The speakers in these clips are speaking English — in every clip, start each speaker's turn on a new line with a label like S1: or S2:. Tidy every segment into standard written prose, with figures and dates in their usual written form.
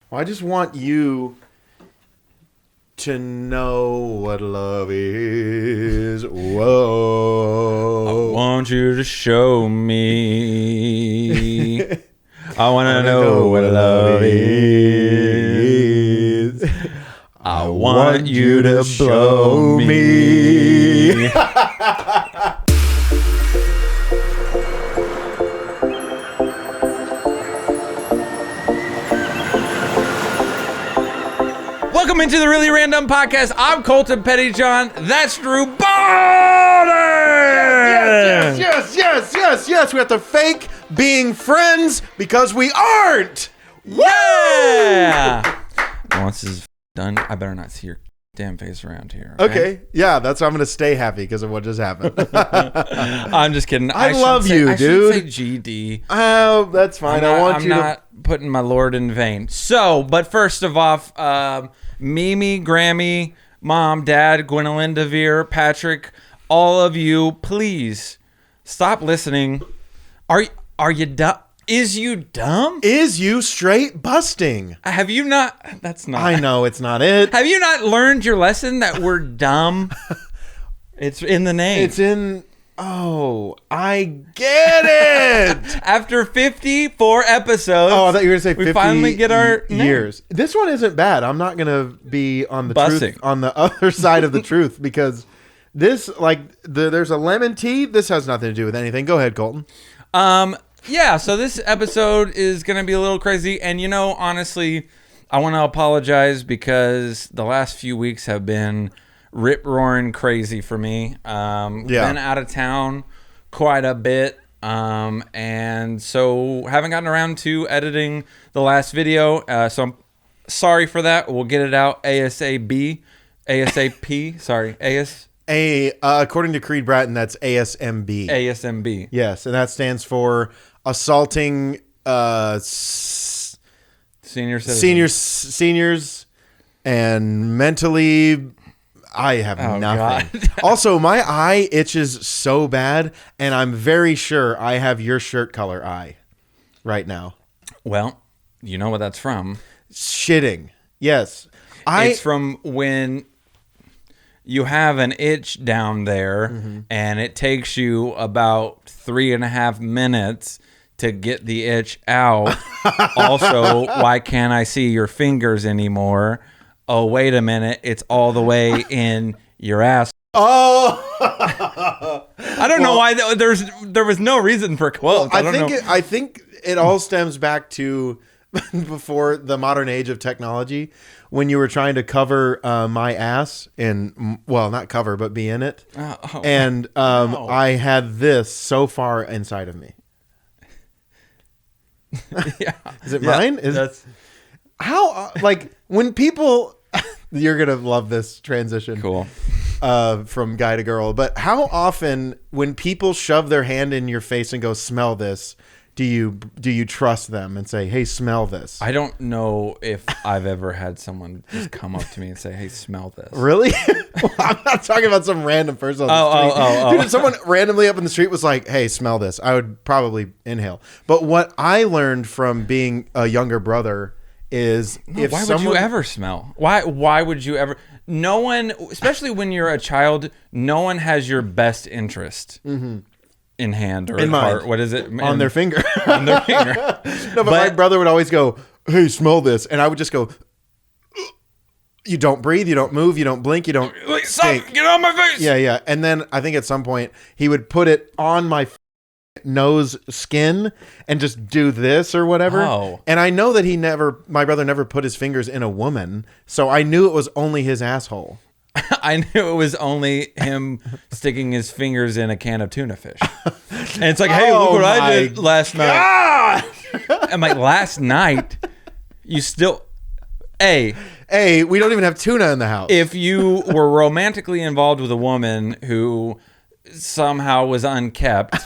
S1: Well, I just want you to know what love is. Whoa.
S2: I want you to show me. I want to know what love is. I want you to blow me. Welcome into the ReallyRandumb podcast. I'm Colton Pettyjohn. That's Drew Bowden.
S1: Yes. We have to fake being friends because we aren't.
S2: Yeah. Once this is done, I better not see your damn face around here.
S1: Okay. Yeah, that's why I'm going to stay happy because of what just happened.
S2: I'm just kidding.
S1: I love you, dude.
S2: I should say GD.
S1: Oh, that's fine.
S2: I'm not putting my Lord in vain. So, but first of all, Mimi, Grammy, Mom, Dad, Gwendolyn, Devere, Patrick, all of you, please stop listening. Are you dumb? Is you dumb?
S1: Is you straight busting?
S2: Have you not? That's not.
S1: I know it's not it.
S2: Have you not learned your lesson that we're dumb? It's in the name.
S1: It's in. Oh, I get it.
S2: After 54 episodes.
S1: Oh, I thought you were going to say 50
S2: we finally get our
S1: years. Name. This one isn't bad. I'm not going to be on the
S2: Busting.
S1: truth, on the other side of the truth, because this, there's a lemon tea. This has nothing to do with anything. Go ahead, Colton.
S2: Yeah, so this episode is going to be a little crazy. And, honestly, I want to apologize because the last few weeks have been rip-roaring crazy for me. Been out of town quite a bit. And so haven't gotten around to editing the last video. So I'm sorry for that. We'll get it out ASAP. Sorry.
S1: According to Creed Bratton, that's ASMB.
S2: ASMB.
S1: Yes, and that stands for assaulting
S2: senior citizens.
S1: Seniors and mentally... I have nothing. Also, my eye itches so bad, and I'm very sure I have your shirt color eye right now.
S2: Well, you know what that's from.
S1: Shitting. Yes.
S2: It's from when you have an itch down there, and it takes you about 3.5 minutes to get the itch out. Also, why can't I see your fingers anymore? Oh, wait a minute. It's all the way in your ass.
S1: Oh!
S2: I don't know why there was no reason for quotes.
S1: I think it all stems back to before the modern age of technology, when you were trying to cover my ass not cover, but be in it. And I had this so far inside of me.
S2: Yeah.
S1: Is it mine? How, when people... You're going to love this transition.
S2: Cool.
S1: From guy to girl. But how often when people shove their hand in your face and go, smell this, do you trust them and say, hey, smell this?
S2: I don't know if I've ever had someone just come up to me and say, hey, smell this.
S1: Really? Well, I'm not talking about some random person on the street. Dude, if someone randomly up in the street was like, hey, smell this, I would probably inhale. But what I learned from being a younger brother is
S2: would you ever smell? Why would you ever? No one, especially when you're a child, no one has your best interest in hand or in heart. What is it?
S1: On their finger.
S2: On their finger.
S1: No, but my brother would always go, hey, smell this. And I would just go, you don't breathe, you don't move, you don't blink, you don't
S2: stink. Get on my face.
S1: Yeah. And then I think at some point he would put it on my nose skin and just do this or whatever.
S2: Oh.
S1: And I know that my brother never put his fingers in a woman, so I knew it was only his asshole.
S2: I knew it was only him sticking his fingers in a can of tuna fish. And it's like, hey, look what I did last night. I'm like, last night? You still... Hey,
S1: we don't even have tuna in the house.
S2: If you were romantically involved with a woman who somehow was unkept...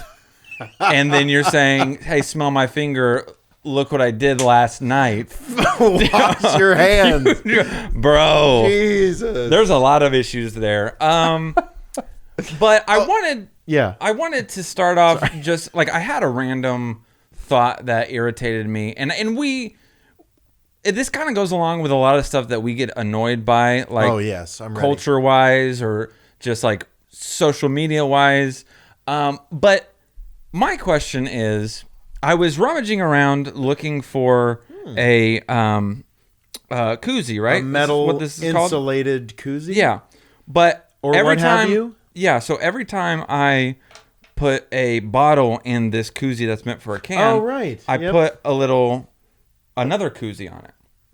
S2: And then you're saying, hey, smell my finger. Look what I did last night.
S1: Wash your hands.
S2: Bro.
S1: Jesus.
S2: There's a lot of issues there. But I wanted to start off just like I had a random thought that irritated me. And we this kind of goes along with a lot of stuff that we get annoyed by, like
S1: oh yes, I'm ready.
S2: Culture wise or just like social media wise. But my question is, I was rummaging around looking for a koozie, right?
S1: A metal
S2: what this is
S1: insulated koozie.
S2: Yeah, but
S1: or
S2: every
S1: what
S2: time,
S1: have you?
S2: Yeah, so every time I put a bottle in this koozie that's meant for a can,
S1: oh right,
S2: I put another koozie on it.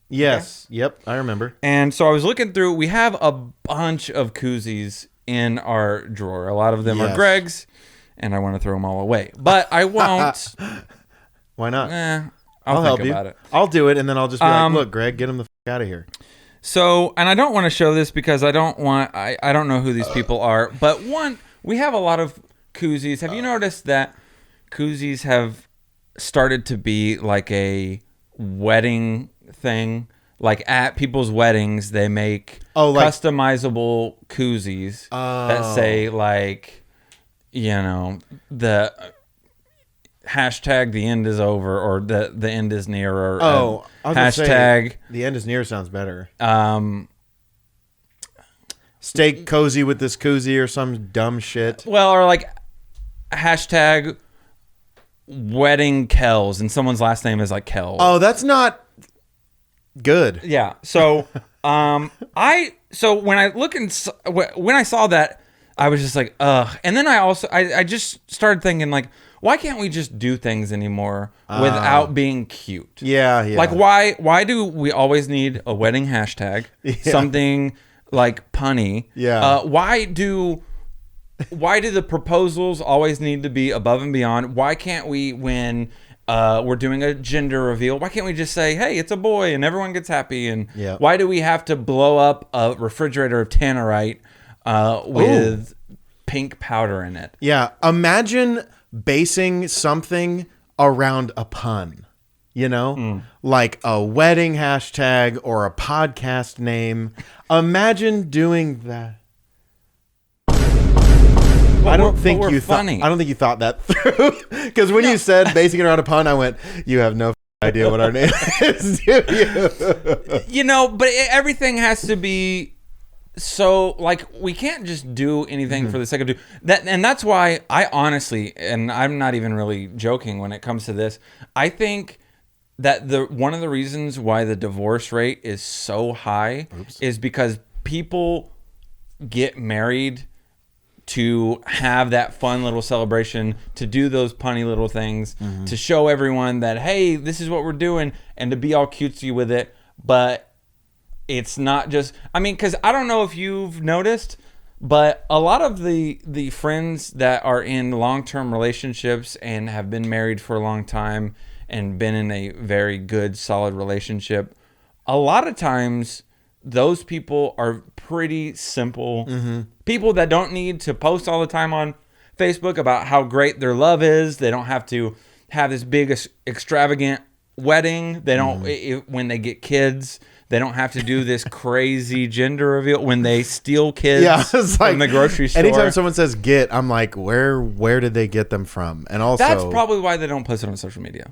S1: Yes. Okay? Yep. I remember.
S2: And so I was looking through. We have a bunch of koozies in our drawer. A lot of them are Greg's, and I want to throw them all away. But I won't.
S1: Why not?
S2: I'll
S1: help
S2: think
S1: you.
S2: About it.
S1: I'll do it, and then I'll just be like, "Look, Greg, get him the out of here."
S2: So, and I don't want to show this because I don't know who these people are. But we have a lot of koozies. Have you noticed that koozies have started to be like a wedding thing? Like at people's weddings, they make customizable koozies that say like, the hashtag the end is over or the end is near or hashtag
S1: the end is near sounds better. Stay cozy with this koozie or some dumb shit.
S2: Well, or like hashtag wedding Kells and someone's last name is like Kells.
S1: Oh, that's not good.
S2: Yeah. So when I saw that, I was just like, ugh. And then I just started thinking like, why can't we just do things anymore without being cute?
S1: Yeah.
S2: Like why do we always need a wedding hashtag? Yeah. Something like punny.
S1: Yeah.
S2: Why do the proposals always need to be above and beyond? Why can't we, when we're doing a gender reveal, why can't we just say, hey, it's a boy and everyone gets happy? And why do we have to blow up a refrigerator of Tannerite with pink powder in it?
S1: Yeah. Imagine basing something around a pun, like a wedding hashtag or a podcast name. Imagine doing that. I don't think you thought that through. Because when you said basing it around a pun, I went, you have no idea what our name is, do you?
S2: But everything has to be so, like, we can't just do anything for the sake of doing that. And that's why I honestly, and I'm not even really joking when it comes to this, I think that one of the reasons why the divorce rate is so high is because people get married to have that fun little celebration, to do those punny little things, to show everyone that, hey, this is what we're doing, and to be all cutesy with it. But it's not just, because I don't know if you've noticed, but a lot of the friends that are in long-term relationships and have been married for a long time and been in a very good, solid relationship, a lot of times those people are pretty simple people that don't need to post all the time on Facebook about how great their love is. They don't have to have this big extravagant wedding. They don't, when they get kids, they don't have to do this crazy gender reveal when they steal kids from the grocery store.
S1: Anytime someone says "get," I'm like, where did they get them from? And also,
S2: that's probably why they don't post it on social media.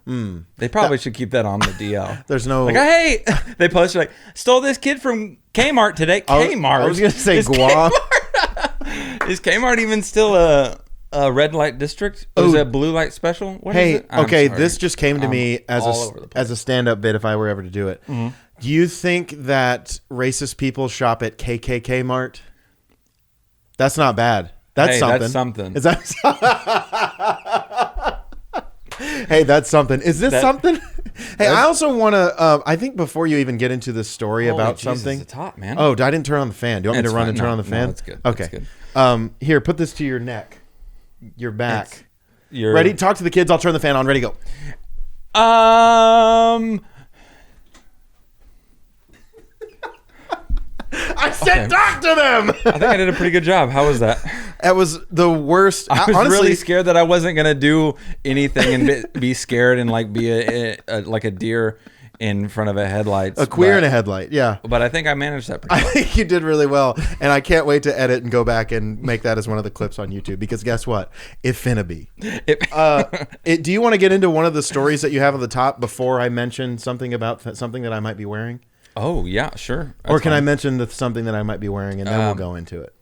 S2: They probably should keep that on the DL.
S1: There's no
S2: like, hey, they post like, stole this kid from Kmart today. Kmart.
S1: I was gonna say Guam.
S2: Is Kmart even still a red light district? Or is it a blue light special? What is it?
S1: Okay, this just came to me as a stand-up bit if I were ever to do it. Do you think that racist people shop at KKK Mart? That's not bad. That's something.
S2: That's something.
S1: Is that? Hey, that's something. Is this something? Hey, I also want to. I think before you even get into this story about something,
S2: it's hot, man.
S1: Oh, I didn't turn on the fan. Do you want me to run and turn on the fan?
S2: No, that's good.
S1: Okay.
S2: That's good.
S1: Here, put this to your neck, your back.
S2: You're
S1: ready? Talk to the kids. I'll turn the fan on. Ready? Go. I said talk to them.
S2: I think I did a pretty good job. How was that?
S1: That was the worst.
S2: I was really scared that I wasn't gonna do anything and be scared and like be like a deer in front of a headlight.
S1: A queer in a headlight, yeah.
S2: But I think I managed that pretty well.
S1: I think you did really well, and I can't wait to edit and go back and make that as one of the clips on YouTube, because guess what? It finna be. Do you want to get into one of the stories that you have at the top before I mention something about something that I might be wearing?
S2: Oh, yeah, sure.
S1: Or can I mention something that I might be wearing, and then we'll go into it?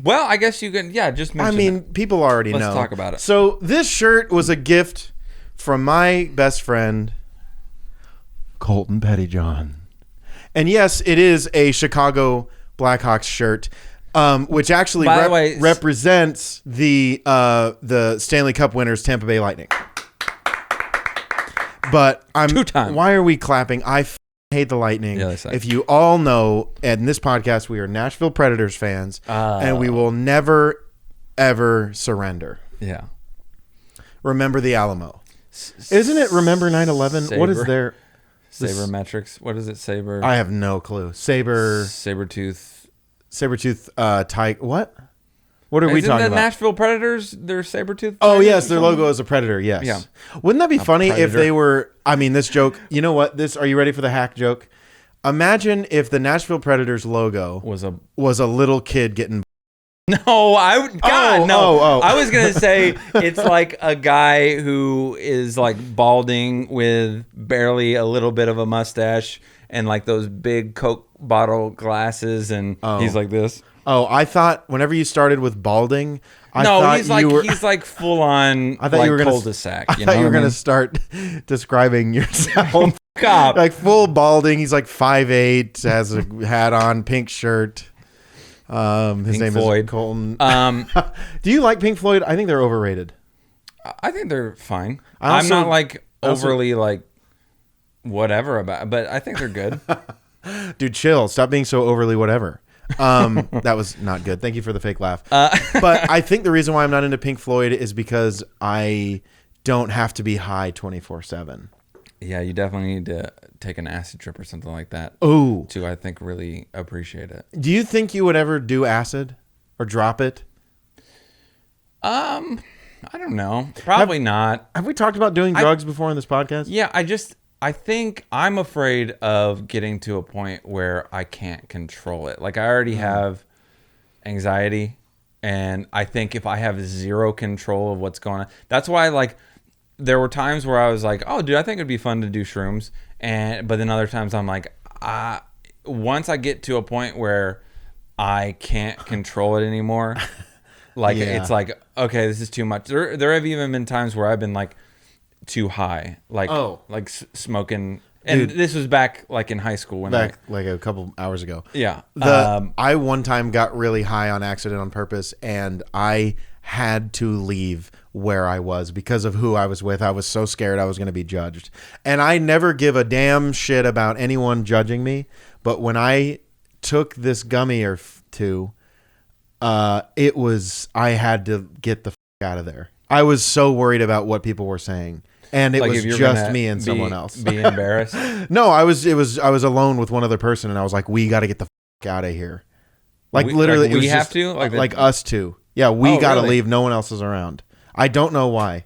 S2: Well, I guess you can, just mention it.
S1: People already know.
S2: Let's talk about it.
S1: So this shirt was a gift from my best friend, Colton Pettyjohn. And yes, it is a Chicago Blackhawks shirt, which actually represents the Stanley Cup winners, Tampa Bay Lightning. But
S2: 2 times.
S1: Why are we clapping? I hate the Lightning.
S2: Yeah, they suck.
S1: If you all know, in this podcast, we are Nashville Predators fans, and we will never, ever surrender.
S2: Yeah.
S1: Remember the Alamo. Isn't it Remember 9/11? What is their...
S2: Sabermetrics. What is it? Saber.
S1: I have no clue.
S2: Sabertooth.
S1: Tiger. What? What are we talking about?
S2: The Nashville Predators, their Sabertooth?
S1: Oh, yes. Their logo is a predator. Yes.
S2: Yeah.
S1: Wouldn't that be funny if they were... this joke... You know what? Are you ready for the hack joke? Imagine if the Nashville Predators logo was a little kid getting...
S2: No, I was gonna say it's like a guy who is like balding with barely a little bit of a mustache and like those big Coke bottle glasses, and he's like this.
S1: Oh, I thought whenever you started with balding,
S2: he's like full on. I thought you were cul-de-sac.
S1: I thought you were gonna start describing yourself.
S2: God.
S1: Like full balding. He's like 5'8", has a hat on, pink shirt. His
S2: Pink
S1: name
S2: Floyd.
S1: is Colton. Do you like Pink Floyd? I think they're overrated.
S2: I think they're fine. I'm not like overly like whatever about, but I think they're good.
S1: Dude, chill. Stop being so overly whatever. That was not good. Thank you for the fake laugh. But I think the reason why I'm not into Pink Floyd is because I don't have to be high 24/7.
S2: Yeah, you definitely need to take an acid trip or something like that.
S1: Oh,
S2: to I think really appreciate it.
S1: Do you think you would ever do acid or drop it?
S2: I don't know. Probably not.
S1: Have we talked about doing drugs before in this podcast?
S2: Yeah, I think I'm afraid of getting to a point where I can't control it. Like I already have anxiety, and I think if I have zero control of what's going on, that's why there were times where I was like, oh, dude, I think it'd be fun to do shrooms. But then other times I'm like, once I get to a point where I can't control it anymore, it's like, okay, this is too much. There have even been times where I've been like too high, smoking. And this was back like in high school.
S1: Like a couple hours ago.
S2: Yeah.
S1: I one time got really high on accident on purpose, and I had to leave where I was because of who I was with. I was so scared I was going to be judged. And I never give a damn shit about anyone judging me. But when I took this gummy or two, I had to get the out of there. I was so worried about what people were saying. And it was just me and someone else.
S2: Be embarrassed?
S1: No, I was alone with one other person, and I was like, we got to get the out of here. Literally,
S2: we have to?
S1: Like us two. Yeah, we got to leave. No one else is around. I don't know why.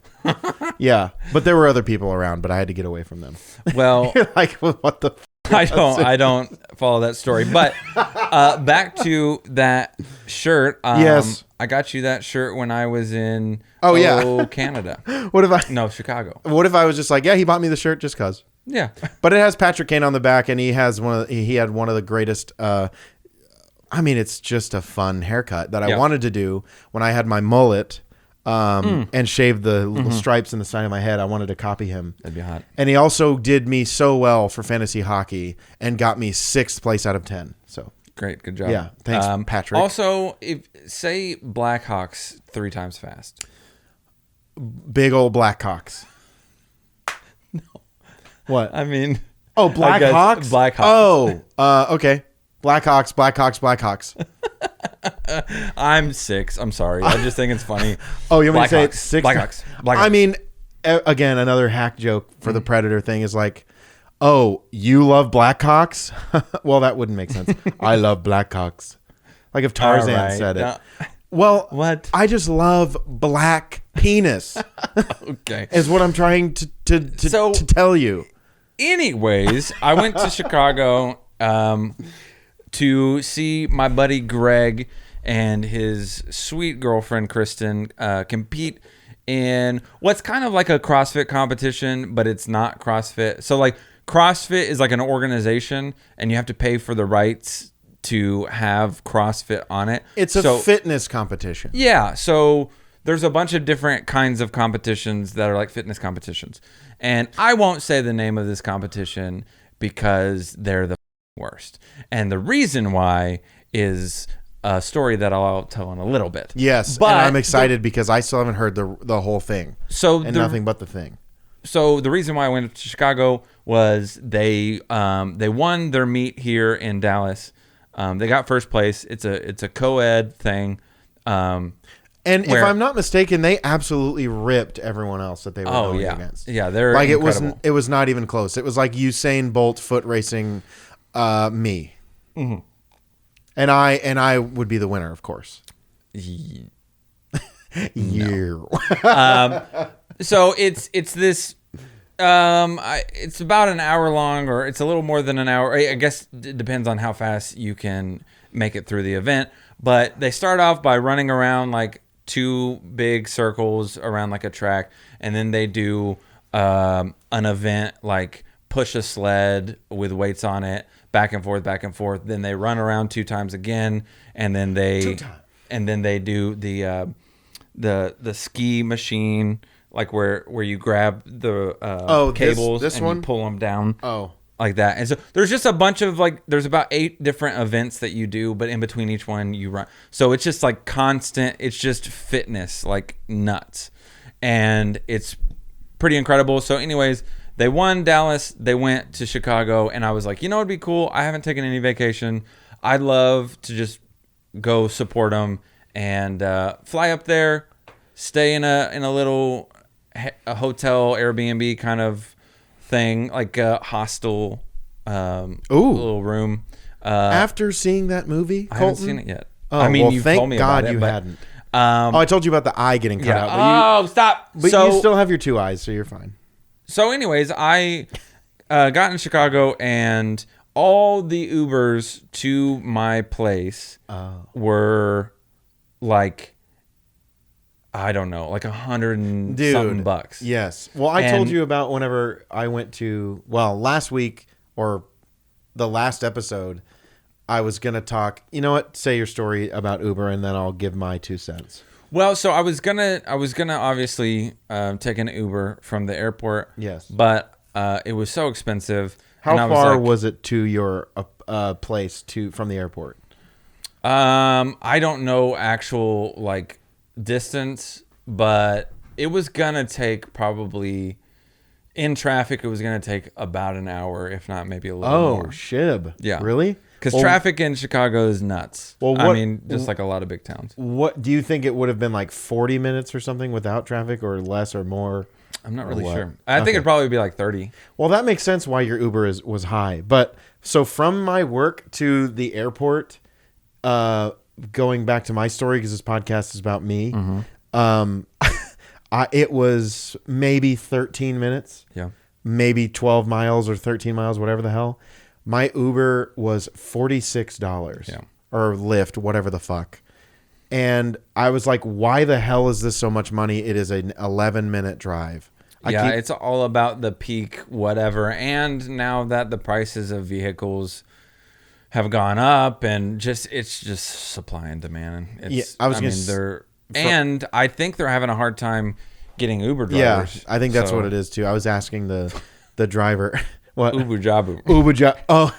S1: Yeah, but there were other people around, but I had to get away from them.
S2: Well,
S1: you're like, what the?
S2: I don't follow that story. But back to that shirt.
S1: Yes,
S2: I got you that shirt when I was in Canada.
S1: What if
S2: Chicago?
S1: What if I was just like, yeah, he bought me the shirt just cause.
S2: Yeah,
S1: but it has Patrick Kane on the back, and he had one of the greatest. It's just a fun haircut that I wanted to do when I had my mullet. And shaved the little stripes in the side of my head. I wanted to copy him.
S2: That'd be hot.
S1: And he also did me so well for fantasy hockey and got me 6th place out of 10. So
S2: great, good job.
S1: Yeah, thanks, Patrick.
S2: Also, say Blackhawks 3 times fast.
S1: Big old Blackhawks.
S2: No.
S1: What?
S2: Blackhawks.
S1: Blackhawks. Okay. Blackhawks.
S2: I'm 6. I'm sorry. I just think it's funny.
S1: Oh, you want me to say it's 6?
S2: Blackhawks.
S1: Again, another hack joke for the Predator thing is like, oh, you love Blackhawks? Well, that wouldn't make sense. I love Blackhawks. Like if Tarzan said it. Well,
S2: what?
S1: I just love black penis.
S2: Okay.
S1: Is what I'm trying to tell you.
S2: anyways, I went to Chicago to see my buddy Greg and his sweet girlfriend Kristen compete in what's kind of like a CrossFit competition, but it's not CrossFit. So like CrossFit is like an organization, and you have to pay for the rights to have CrossFit on it.
S1: It's a fitness competition.
S2: Yeah. So there's a bunch of different kinds of competitions that are like fitness competitions. And I won't say the name of this competition because they're the worst. And the reason why is a story that I'll tell in a little bit.
S1: Yes, but and I'm excited because I still haven't heard the whole thing. Nothing but the thing.
S2: So the reason why I went to Chicago was they won their meet here in Dallas. They got first place. It's a co-ed thing. And
S1: if I'm not mistaken, they absolutely ripped everyone else that they were going against.
S2: Yeah, they're
S1: like
S2: incredible.
S1: It was not even close. It was like Usain Bolt foot racing me. Mm-hmm. And I would be the winner, of course. Yeah.
S2: So it's this. It's about an hour long, or it's a little more than an hour. I guess it depends on how fast you can make it through the event. But they start off by running around like 2 big circles around like a track, and then they do an event like push a sled with weights on it, back and forth, back and forth. Then they run around 2 times again, and then they do the ski machine, like where you grab the cables and you pull them down. Like that. And so there's just a bunch of there's about 8 different events that you do, but in between each one you run. So it's just like constant. It's just fitness like nuts, and it's pretty incredible. So anyways, they won Dallas. They went to Chicago, and I was like, it'd be cool. I haven't taken any vacation. I'd love to just go support them and fly up there, stay in a little hotel Airbnb kind of thing, like a hostel, little room.
S1: After seeing that movie, Colton?
S2: I haven't seen it yet.
S1: You've told me about it, hadn't. I told you about the eye getting cut
S2: out. Stop.
S1: But you still have your 2 eyes, so you're fine.
S2: So anyways, I got in Chicago, and all the Ubers to my place were like, I don't know, like $100 and something bucks.
S1: Yes. Well, I told you about whenever I went to, last week or the last episode, I was going to talk, you know what? Say your story about Uber, and then I'll give my 2 cents.
S2: Well, so I was gonna obviously take an Uber from the airport.
S1: Yes.
S2: But it was so expensive.
S1: How far was it to your place from the airport?
S2: I don't know actual distance, but it was gonna take probably in traffic. It was gonna take about an hour, if not maybe a little more.
S1: Oh, shib.
S2: Yeah.
S1: Really?
S2: Because traffic in Chicago is nuts. Well, just like a lot of big towns.
S1: What do you think it would have been, like 40 minutes or something without traffic, or less or more?
S2: I'm not really sure. I think it'd probably be like 30.
S1: Well, that makes sense why your Uber was high. But so from my work to the airport, going back to my story, because this podcast is about me, it was maybe 13 minutes.
S2: Yeah.
S1: Maybe 12 miles or 13 miles, whatever the hell. My Uber was $46.
S2: Yeah.
S1: Or Lyft, whatever the fuck. And I was like, why the hell is this so much money? It is an 11-minute drive.
S2: It's all about the peak whatever. And now that the prices of vehicles have gone up, and it's just supply and demand. And I think they're having a hard time getting Uber drivers.
S1: Yeah, I think that's what it is too. I was asking the driver. What?
S2: Ubu Jabu.
S1: Oh,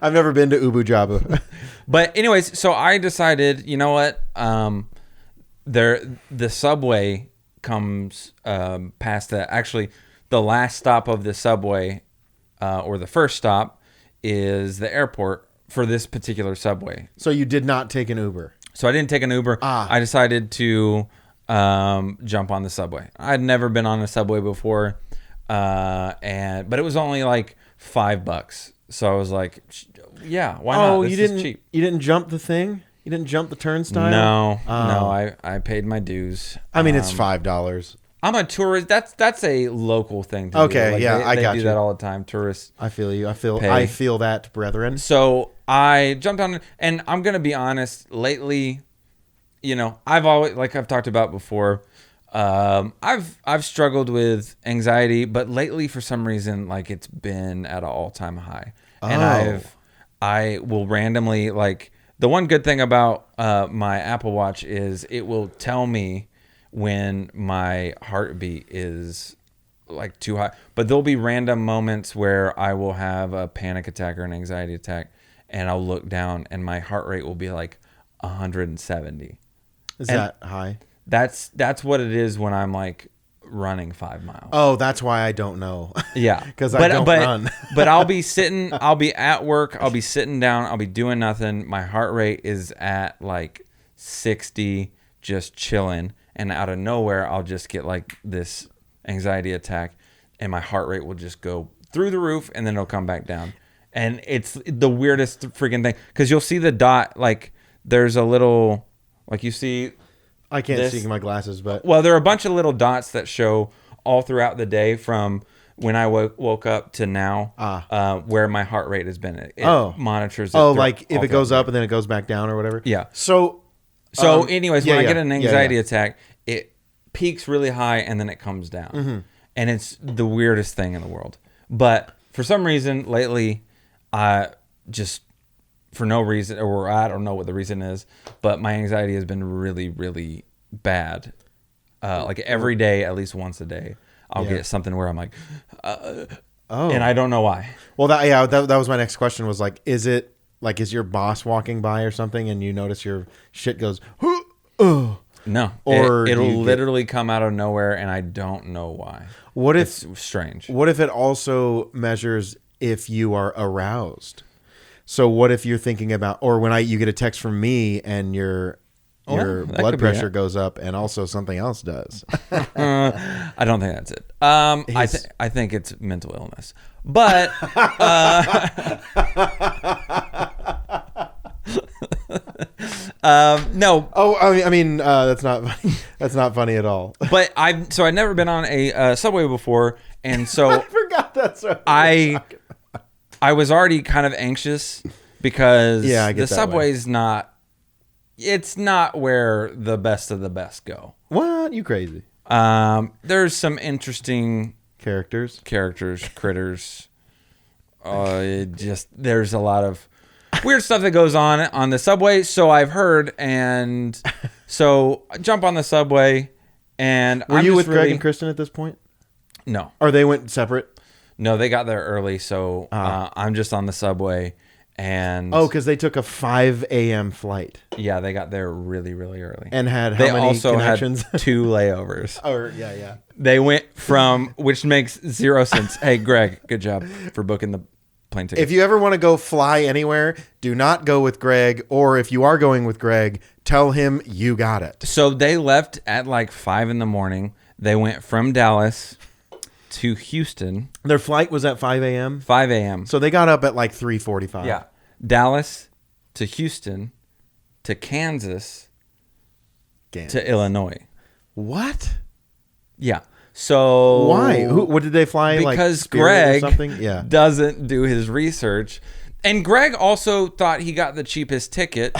S1: I've never been to Ubu Jabu.
S2: But anyways, so I decided, you know what? The subway comes past that. Actually, the last stop of the subway, or the first stop, is the airport for this particular subway.
S1: So you did not take an Uber?
S2: So I didn't take an Uber. I decided to jump on the subway. I'd never been on a subway before. But it was only like $5, so I was like, "Yeah, why not? This is cheap."
S1: You didn't jump the thing? You didn't jump the turnstile?
S2: No, I paid my dues.
S1: I mean, it's $5.
S2: I'm a tourist. That's a local thing to do.
S1: Okay,
S2: Like,
S1: yeah, I
S2: they
S1: got
S2: do
S1: you.
S2: that all the time. Tourists.
S1: I feel you. I
S2: Pay.
S1: feel that, brethren.
S2: So I jumped on, and I'm gonna be honest. Lately, I've always, like I've talked about before, I've struggled with anxiety, but lately for some reason, like it's been at an all-time high, and I will randomly, like, the one good thing about my Apple Watch is it will tell me when my heartbeat is like too high, but there'll be random moments where I will have a panic attack or an anxiety attack, and I'll look down and my heart rate will be like 170.
S1: Is that high?
S2: That's what it is when I'm like running 5 miles.
S1: Oh, that's why I don't know.
S2: Yeah,
S1: because I don't run.
S2: But I'll be at work, I'll be sitting down, I'll be doing nothing. My heart rate is at like 60, just chilling, and out of nowhere, I'll just get like this anxiety attack, and my heart rate will just go through the roof, and then it'll come back down. And it's the weirdest freaking thing, because you'll see the dot, like there's a little, like you see.
S1: I can't see my glasses, but
S2: well, there are a bunch of little dots that show all throughout the day from when I woke up to now, where my heart rate has been. It monitors it.
S1: Like if it goes up and then it goes back down or whatever.
S2: Yeah.
S1: So
S2: anyways, when I get an anxiety attack, it peaks really high and then it comes down, and it's the weirdest thing in the world. But for some reason lately, I just, for no reason, or I don't know what the reason is, but my anxiety has been really, really bad. Like every day, at least once a day, I'll get something where I'm like, and I don't know why.
S1: Well, that was my next question, was like, is it like, is your boss walking by or something and you notice your shit goes,
S2: no,
S1: or
S2: it'll literally come out of nowhere and I don't know why.
S1: What if
S2: it's strange?
S1: What if it also measures if you are aroused? So what if you're thinking about, or when you get a text from me and your blood pressure goes up and also something else does?
S2: I don't think that's it. I think it's mental illness. But no.
S1: Oh, I mean, that's not funny. That's not funny at all.
S2: But I've never been on a subway before, and so
S1: I forgot that's what
S2: I was already kind of anxious because
S1: the
S2: subway's not. It's not where the best of the best go.
S1: What? You crazy?
S2: There's some interesting
S1: critters.
S2: There's a lot of weird stuff that goes on the subway. So I've heard, and so I jump on the subway, and
S1: were you with Greg and Kristen at this point?
S2: No.
S1: Or they went separate?
S2: No, they got there early, so I'm just on the subway, and
S1: because they took a 5 a.m. flight.
S2: Yeah, they got there really, really early,
S1: and had how many connections?
S2: Had 2 layovers.
S1: Yeah.
S2: They went from, which makes 0 sense. Hey, Greg, good job for booking the plane ticket.
S1: If you ever want to go fly anywhere, do not go with Greg, or if you are going with Greg, tell him you got it.
S2: So they left at like 5 a.m. They went from Dallas to Houston.
S1: Their flight was at 5 a.m.?
S2: 5 a.m.
S1: So they got up at like 3:45.
S2: Yeah. Dallas to Houston to Kansas to Illinois.
S1: What?
S2: Yeah. So
S1: why? What did they fly?
S2: Because
S1: like Greg
S2: or something? Yeah. Doesn't do his research. And Greg also thought he got the cheapest ticket.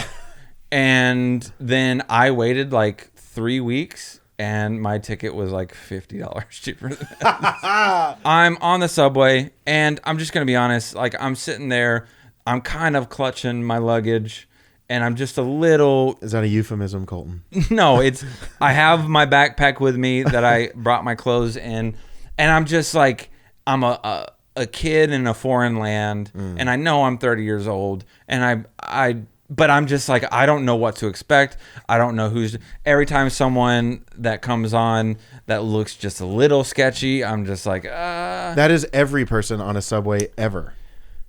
S2: And then I waited like 3 weeks. And my ticket was like $50 cheaper than that. I'm on the subway, and I'm just going to be honest. Like, I'm sitting there. I'm kind of clutching my luggage, and I'm just a little...
S1: Is that a euphemism, Colton?
S2: No, I have my backpack with me that I brought my clothes in, and I'm just like, I'm a kid in a foreign land, and I know I'm 30 years old, and but I'm just like, I don't know what to expect. I don't know every time someone that comes on that looks just a little sketchy, I'm just like,
S1: That is every person on a subway ever.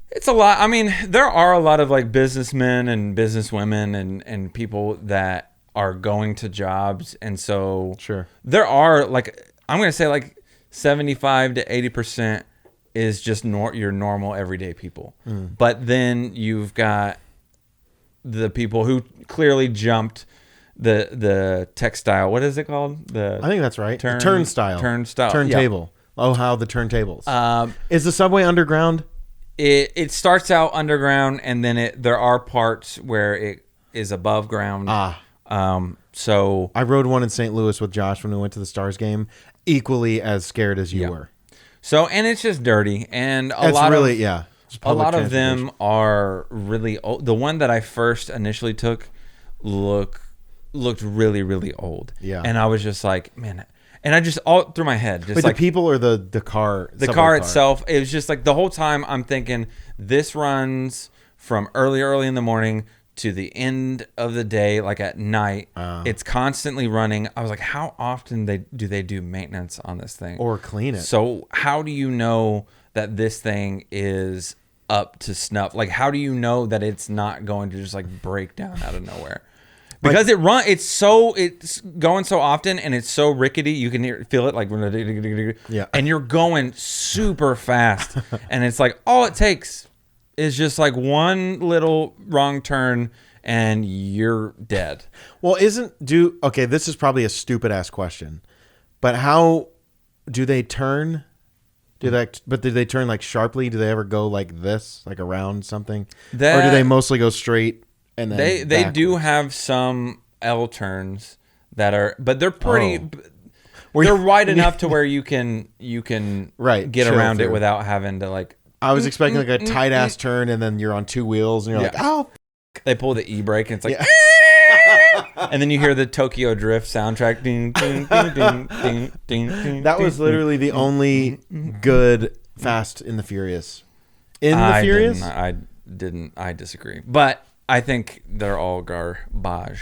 S2: It's a lot. I mean, there are a lot of like businessmen and businesswomen and people that are going to jobs. And so there are like, I'm going to say like 75 to 80% is just your normal everyday people. But then you've got the people who clearly jumped the textile. What is it called?
S1: I think that's right. Turnstile. Turntable. Yeah. Oh, how the turntables. Is the subway underground?
S2: It starts out underground, and then there are parts where it is above ground. So
S1: I rode one in St. Louis with Josh when we went to the Stars game. Equally as scared as you were.
S2: So, and it's just dirty, and a lot of them are really old. The one that I first initially took looked really, really old.
S1: Yeah,
S2: and I was just like, man. And I just all through my head, just
S1: the people or the car?
S2: The car itself. It was just like the whole time I'm thinking this runs from early in the morning to the end of the day, like at night. It's constantly running. I was like, how often do they do maintenance on this thing
S1: or clean it?
S2: So how do you know that this thing is up to snuff? Like, how do you know that it's not going to just like break down out of nowhere? Because it's going so often and it's so rickety, you can feel it like, and you're going super fast, and it's like all it takes is just like one little wrong turn and you're dead.
S1: Well, okay, this is probably a stupid ass question, but how do they turn? Do they turn like sharply? Do they ever go like this, like around something, or do they mostly go straight? And then
S2: they do have some L turns that are, but they're pretty. They're wide enough to where you can get around it without having to like.
S1: I was expecting like a tight ass turn, and then you're on two wheels, and you're like, oh.
S2: They pull the e-brake, and it's like, and then you hear the Tokyo Drift soundtrack. Ding, ding, ding, ding, ding, ding, ding.
S1: That was literally the only good Fast and the Furious. Furious?
S2: I disagree, but. I think they're all garbage.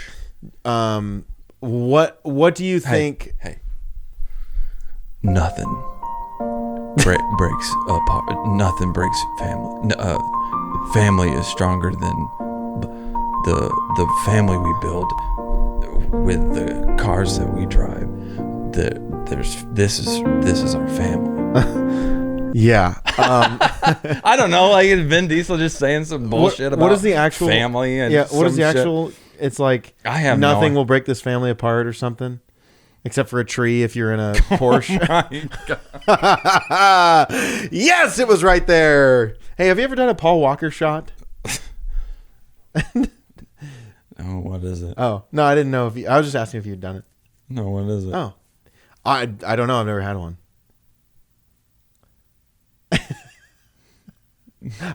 S1: What do you think?
S2: Hey. Nothing breaks apart. Nothing breaks family. Family is stronger than the family we build with the cars that we drive. This is our family.
S1: Yeah.
S2: I don't know. Like, is Vin Diesel just saying some bullshit about
S1: what is the actual
S2: family? And
S1: what is the actual? It's like
S2: I have
S1: nothing will break this family apart or something, except for a tree if you're in a Porsche. Yes, it was right there. Hey, have you ever done a Paul Walker shot?
S2: Oh, what is it?
S1: Oh no, I didn't know I was just asking if you'd done it.
S2: No, what is it?
S1: Oh, I don't know. I've never had one.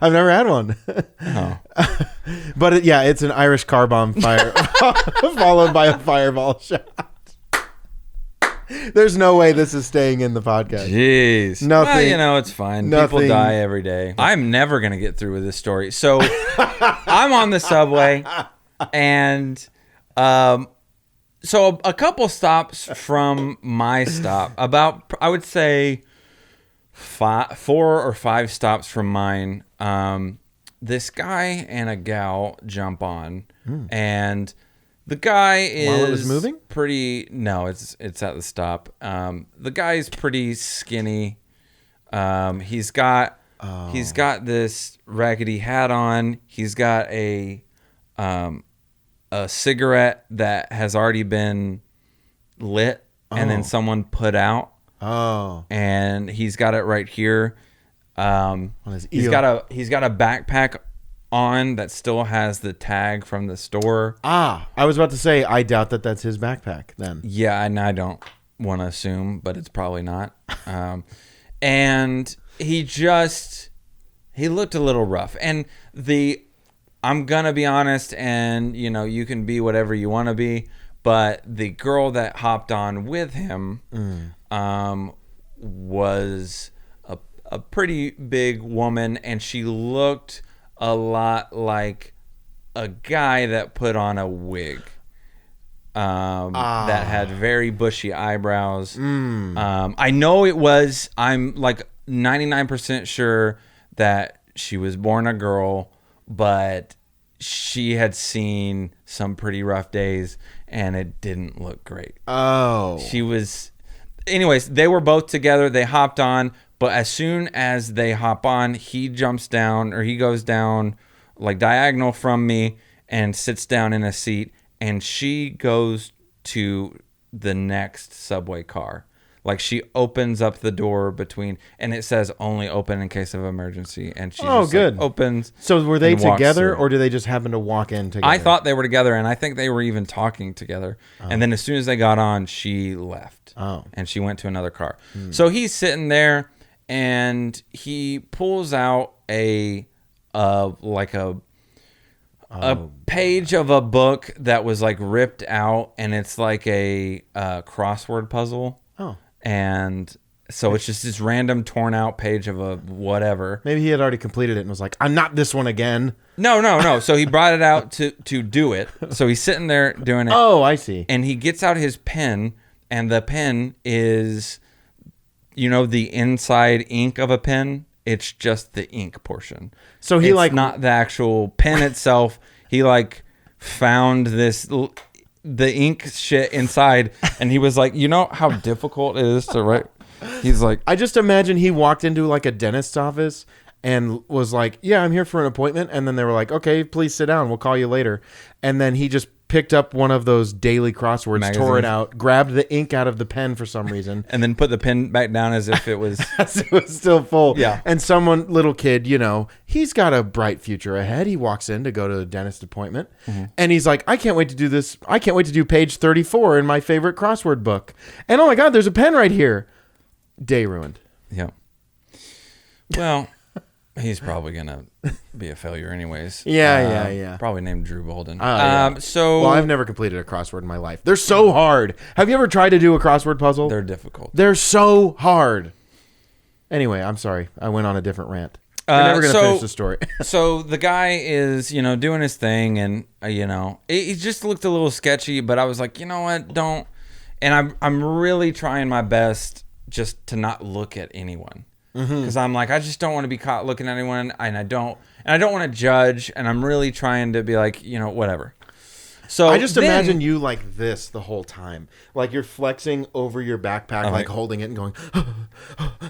S1: I've never had one.
S2: Oh.
S1: But it's an Irish car bomb fire followed by a fireball shot. There's no way this is staying in the podcast.
S2: Jeez.
S1: Nothing.
S2: Well, it's fine. People die every day. I'm never going to get through with this story. So I'm on the subway, and so a couple stops from my stop, about, I would say, 4 or 5 stops from mine, this guy and a gal jump on, and the guy is
S1: while it was moving?
S2: It's at the stop. The guy's pretty skinny. He's got this raggedy hat on. He's got a cigarette that has already been lit and then someone put out.
S1: Oh,
S2: and he's got it right here. He's got a backpack on that still has the tag from the store.
S1: I was about to say, I doubt that's his backpack then.
S2: Yeah, and I don't want to assume, but it's probably not. And he looked a little rough. And I'm gonna be honest, and you can be whatever you want to be, but the girl that hopped on with him was a pretty big woman, and she looked a lot like a guy that put on a wig that had very bushy eyebrows. I know I'm like 99% sure that she was born a girl, but she had seen some pretty rough days and it didn't look great. Anyways, they were both together. They hopped on, but as soon as they hop on, he goes down like diagonal from me and sits down in a seat. and she goes to the next subway car. Like, she opens up the door between, and it says only open in case of emergency. And she just
S1: good.
S2: like, opens.
S1: So were they together,
S2: through.
S1: or do they just happen to walk in together?
S2: I thought they were together, and I think they were even talking together. And then as soon as they got on, she left. And she went to another car. So he's sitting there, and he pulls out a page of a book that was like ripped out, and it's like a crossword puzzle. And so it's just this random torn out page of a whatever.
S1: Maybe he had already completed it and was like, I'm not this one again.
S2: No. So he brought it out to do it. So he's sitting there doing it.
S1: Oh, I see.
S2: And he gets out his pen, and the pen is, the inside ink of a pen. It's just the ink portion.
S1: So he
S2: it's not the actual pen itself. He like found the ink shit inside, and he was like, how difficult it is to write. He's like,
S1: I just imagine he walked into like a dentist's office and was like, yeah, I'm here for an appointment. And then they were like, okay, please sit down. We'll call you later. And then he just picked up one of those daily crosswords,
S2: magazines.
S1: Tore it out, grabbed the ink out of the pen for some reason.
S2: And then put the pen back down as if it was...
S1: it was still full.
S2: Yeah.
S1: And little kid, he's got a bright future ahead. He walks in to go to the dentist appointment. And he's like, I can't wait to do this. I can't wait to do page 34 in my favorite crossword book. And oh my God, there's a pen right here. Day ruined.
S2: Yeah. Well... He's probably going to be a failure anyways.
S1: Yeah.
S2: Probably named Drew Bolden.
S1: Well, I've never completed a crossword in my life. They're so hard. Have you ever tried to do a crossword puzzle?
S2: They're difficult.
S1: They're so hard. Anyway, I'm sorry. I went on a different rant. We're never going to finish the story.
S2: So the guy is, doing his thing, and, he just looked a little sketchy, but I was like, you know what? Don't. And I'm really trying my best just to not look at anyone. Because I'm like, I just don't want to be caught looking at anyone, and I don't want to judge, and I'm really trying to be like, whatever. So
S1: I just imagine you like this the whole time, like you're flexing over your backpack, like holding it and going.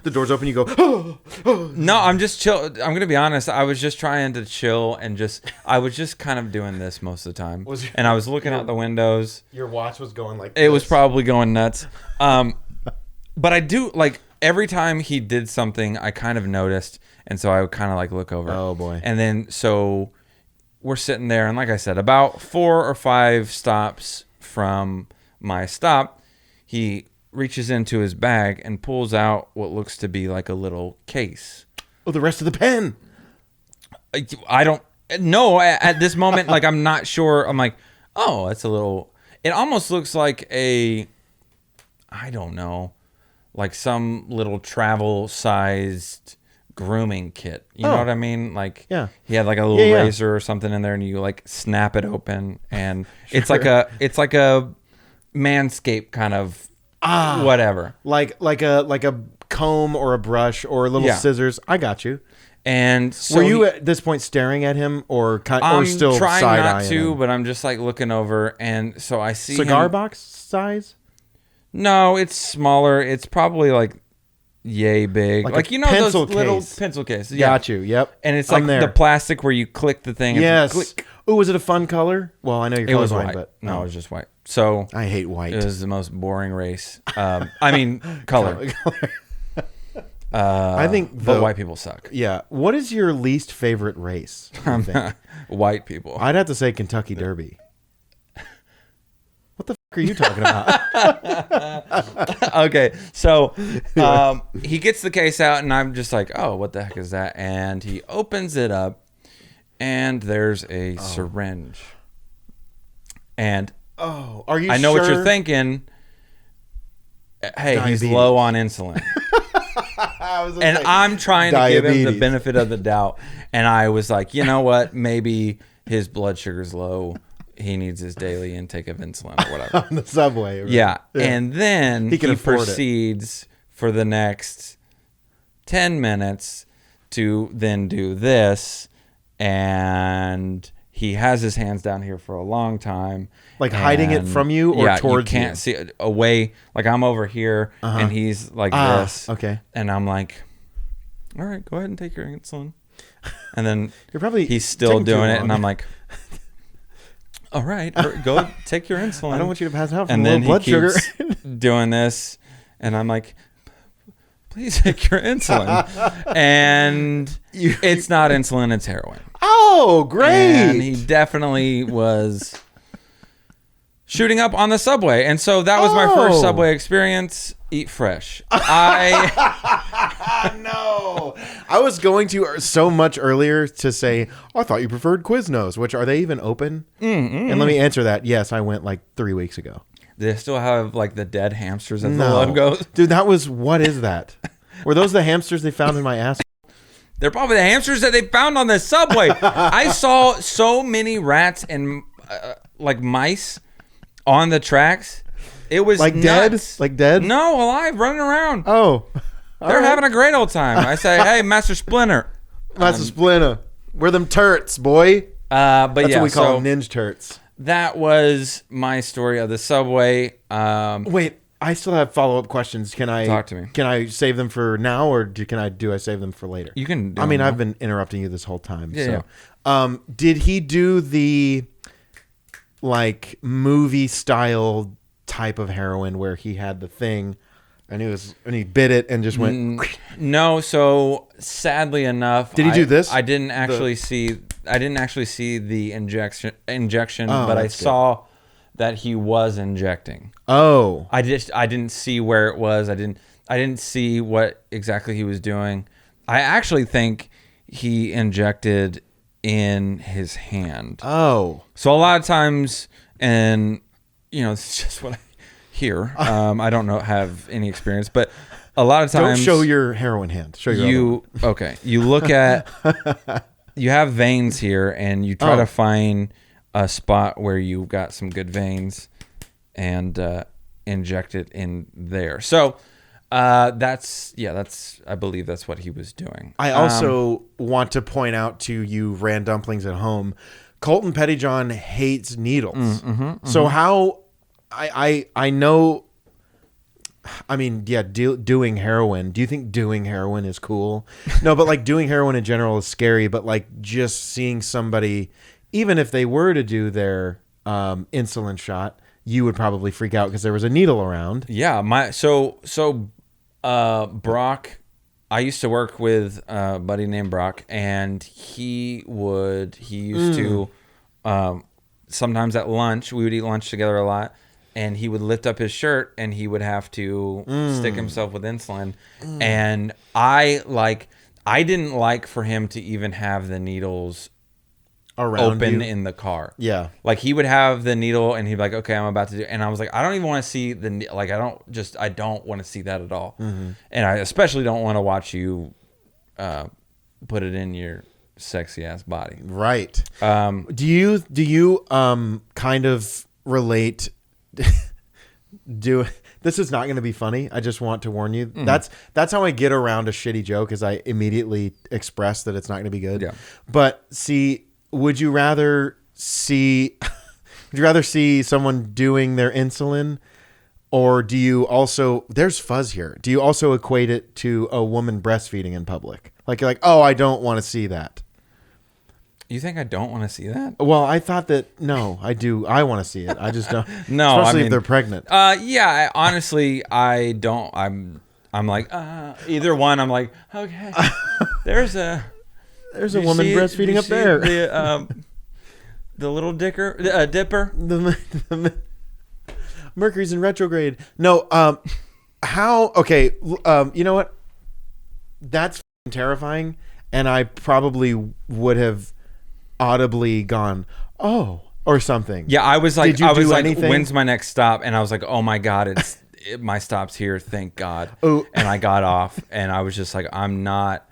S1: The door's open, you go.
S2: No, I'm just chill. I'm gonna be honest. I was just trying to chill and I was just kind of doing this most of the time, and I was looking out the windows.
S1: Your watch was going like.
S2: It was probably going nuts, but I do like. Every time he did something, I kind of noticed, and so I would kind of like look over.
S1: Oh boy!
S2: And then so we're sitting there, and like I said, about 4 or 5 stops from my stop, he reaches into his bag and pulls out what looks to be like a little case.
S1: Oh, the rest of the pen.
S2: I don't know at this moment. Like I'm not sure. I'm like, oh, that's a little. It almost looks like I don't know. Like some little travel-sized grooming kit. You know what I mean? Like, he had like a little razor or something in there, and you like snap it open, and it's like a Manscaped kind of whatever.
S1: Like a comb or a brush or little scissors. I got you.
S2: And so
S1: were you at this point staring at him or still
S2: trying
S1: side-eyeing
S2: not to,
S1: him?
S2: but I'm just like looking over, and so I see
S1: cigar box size.
S2: No, it's smaller. It's probably like yay big. Like those little pencil cases. Yeah.
S1: Got you. Yep.
S2: And it's like the plastic where you click the thing.
S1: Yes.
S2: Click.
S1: Oh, was it a fun color? Well, I know you're colorblind, but
S2: no, it was just white. So
S1: I hate white.
S2: It was the most boring race. Color.
S1: I think
S2: but white people suck.
S1: Yeah. What is your least favorite race?
S2: White people.
S1: I'd have to say Kentucky Derby. What the fuck are you talking about?
S2: Okay, so he gets the case out, and I'm just like, oh, what the heck is that? And he opens it up, and there's a syringe. And
S1: are you?
S2: I know what you're thinking. Hey,
S1: Diabetes.
S2: He's low on insulin. And I'm trying to give him the benefit of the doubt. And I was like, you know what? Maybe his blood sugar's low. He needs his daily intake of insulin or whatever.
S1: On the subway. Right?
S2: Yeah. And then he proceeds for the next 10 minutes to then do this. And he has his hands down here for a long time.
S1: Like hiding it from you or towards you?
S2: You can't see it away. Like I'm over here and he's like this.
S1: Okay.
S2: And I'm like, all right, go ahead and take your insulin. And then
S1: he's
S2: still doing it. And I'm like, all right, go take your insulin.
S1: I don't want you to pass out from
S2: and
S1: low
S2: then
S1: blood
S2: he
S1: sugar.
S2: keeps doing this, and I'm like, please take your insulin. And it's not insulin, it's heroin.
S1: Oh, great.
S2: And he definitely was shooting up on the subway. And so that was my first subway experience. Eat fresh.
S1: No. I was going to so much earlier to say, I thought you preferred Quiznos, which are they even open? And let me answer that. Yes, I went like 3 weeks ago.
S2: Do they still have like the dead hamsters as the logos?
S1: Dude, what is that? Were those the hamsters they found in my ass?
S2: They're probably the hamsters that they found on the subway. I saw so many rats and like mice on the tracks. It was
S1: like
S2: nuts.
S1: Dead? Like dead?
S2: No, alive, running around.
S1: Oh.
S2: They're having a great old time. I say, hey, Master Splinter.
S1: Master Splinter. We're them turts, boy.
S2: But
S1: That's
S2: yeah,
S1: what we call them, ninja turts.
S2: That was my story of the subway.
S1: Wait, I still have follow-up questions. Can I
S2: talk to me?
S1: Can I save them for now, or do I save them for later?
S2: You can.
S1: I mean, I've been interrupting you this whole time.
S2: Yeah.
S1: So, did he do the like movie style type of heroin where he had the thing and he bit it and just went?
S2: No. So sadly enough,
S1: did he do this?
S2: I didn't actually see the injection,
S1: Oh,
S2: but I
S1: that's good.
S2: saw that he was injecting.
S1: Oh,
S2: I didn't see where it was. I didn't see what exactly he was doing. I actually think he injected in his hand.
S1: Oh.
S2: So a lot of times, and it's just what I hear. I don't have any experience, but a lot of times,
S1: don't show your heroin hand. Show your
S2: okay. You look at you have veins here, and you try to find a spot where you got some good veins, and inject it in there. So I believe that's what he was doing.
S1: I also want to point out to you Randumplings at home, Colton Pettyjohn hates needles. So how I know, I mean, yeah, doing heroin. Do you think doing heroin is cool? No, but like doing heroin in general is scary, but like just seeing somebody, even if they were to do their insulin shot, you would probably freak out because there was a needle around.
S2: Yeah, Brock, I used to work with a buddy named Brock, and he used to sometimes at lunch, we would eat lunch together a lot, and he would lift up his shirt and he would have to stick himself with insulin. And I didn't like for him to even have the needles
S1: Around
S2: open
S1: you.
S2: in the car.
S1: Yeah.
S2: Like he would have the needle and he'd be like, okay, I'm about to do, and I was like, I don't even want to see I don't want to see that at all. And I especially don't want to watch you put it in your sexy ass body.
S1: Right. Do you kind of relate this is not going to be funny. I just want to warn you. That's how I get around a shitty joke, is I immediately express that it's not going to be good.
S2: Yeah.
S1: But see, would you rather see someone doing their insulin, or do you also, there's fuzz here, do you also equate it to a woman breastfeeding in public? Like you're like, oh, I don't want to see that.
S2: You think I don't want to see that?
S1: Well, I thought that, no, I do. I want to see it. I just don't.
S2: No,
S1: especially if they're pregnant.
S2: Yeah, honestly, I don't. I'm like, either one. I'm like, okay, there's a
S1: woman breastfeeding up there.
S2: The little dipper.
S1: The Mercury's in retrograde. No, how? Okay, you know what? That's terrifying, and I probably would have audibly gone, oh, or something.
S2: Yeah, I was like,
S1: anything?
S2: When's my next stop? And I was like, oh my god, my stop's here, thank God.
S1: Oh.
S2: And I got off, and I was just like, I'm not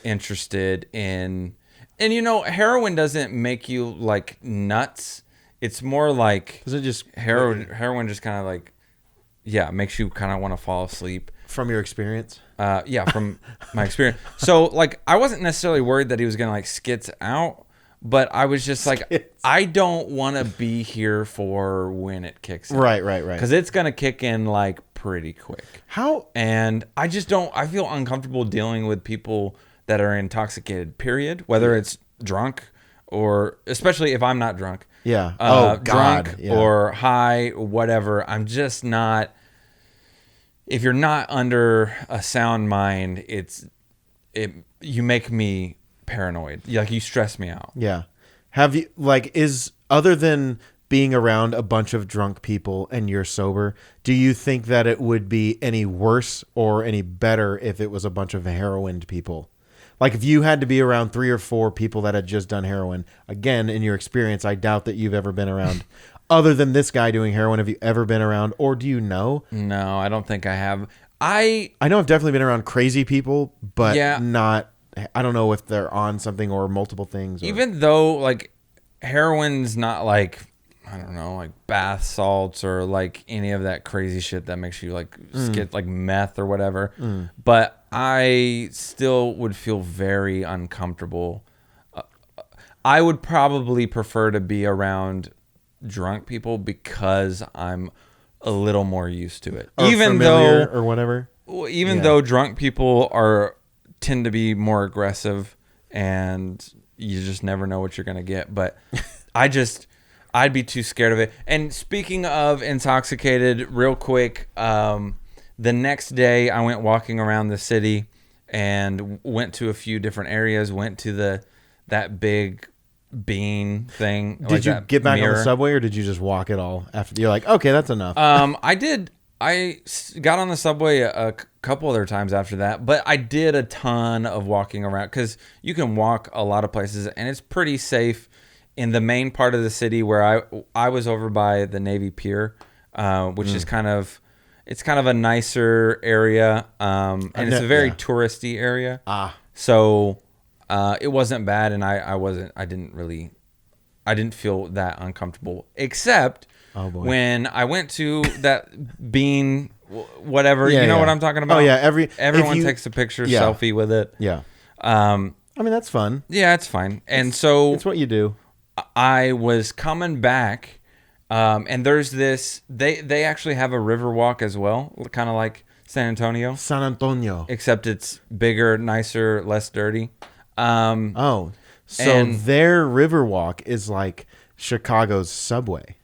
S2: interested in. And heroin doesn't make you like nuts. It's more like,
S1: Is it just
S2: heroin just kind of like, yeah, makes you kind of want to fall asleep.
S1: from your experience?
S2: Yeah, from my experience. So like, I wasn't necessarily worried that he was gonna like skits out, but I was just like, I don't want to be here for when it kicks in.
S1: Right.
S2: Because it's gonna kick in like pretty quick.
S1: How?
S2: And I just don't. I feel uncomfortable dealing with people that are intoxicated. Period. Whether it's drunk or especially if I'm not drunk.
S1: Yeah. Oh, God.
S2: Drunk
S1: Yeah.
S2: or high, whatever. I'm just not. If you're not under a sound mind, you make me paranoid. Like, you stress me out.
S1: Yeah. Have you, like, other than being around a bunch of drunk people and you're sober, do you think that it would be any worse or any better if it was a bunch of heroined people? Like, if you had to be around 3 or 4 people that had just done heroin, again, in your experience, I doubt that you've ever been around. Other than this guy doing heroin, have you ever been around, or do you know?
S2: No, I don't think I have.
S1: I know I've definitely been around crazy people, but
S2: Yeah.
S1: not, I don't know if they're on something or multiple things. Or,
S2: Even though, like, heroin's not like, I don't know, like bath salts or like any of that crazy shit that makes you like get like meth or whatever. But I still would feel very uncomfortable. I would probably prefer to be around drunk people because I'm a little more used to it.
S1: or
S2: Even
S1: familiar
S2: though,
S1: or whatever.
S2: even
S1: Yeah.
S2: though drunk people tend to be more aggressive and you just never know what you're going to get. But I'd be too scared of it. And speaking of intoxicated, real quick, the next day I went walking around the city and went to a few different areas, went to that big bean thing.
S1: Did you get back on the subway, or did you just walk it all after? You're like, okay, that's enough.
S2: I did. I got on the subway a couple other times after that, but I did a ton of walking around because you can walk a lot of places and it's pretty safe in the main part of the city where I was over by the Navy Pier, which is kind of a nicer area, and it's a very touristy area. So it wasn't bad, and I didn't feel that uncomfortable, except when I went to that bean, whatever, you know what I'm talking about?
S1: Oh yeah,
S2: everyone takes a picture, selfie with it.
S1: Yeah. I mean, that's fun.
S2: Yeah, it's fine. And so
S1: It's what you do.
S2: I was coming back, and there's this. They actually have a river walk as well, kind of like San Antonio.
S1: San Antonio.
S2: Except it's bigger, nicer, less dirty.
S1: So their Riverwalk is like Chicago's subway.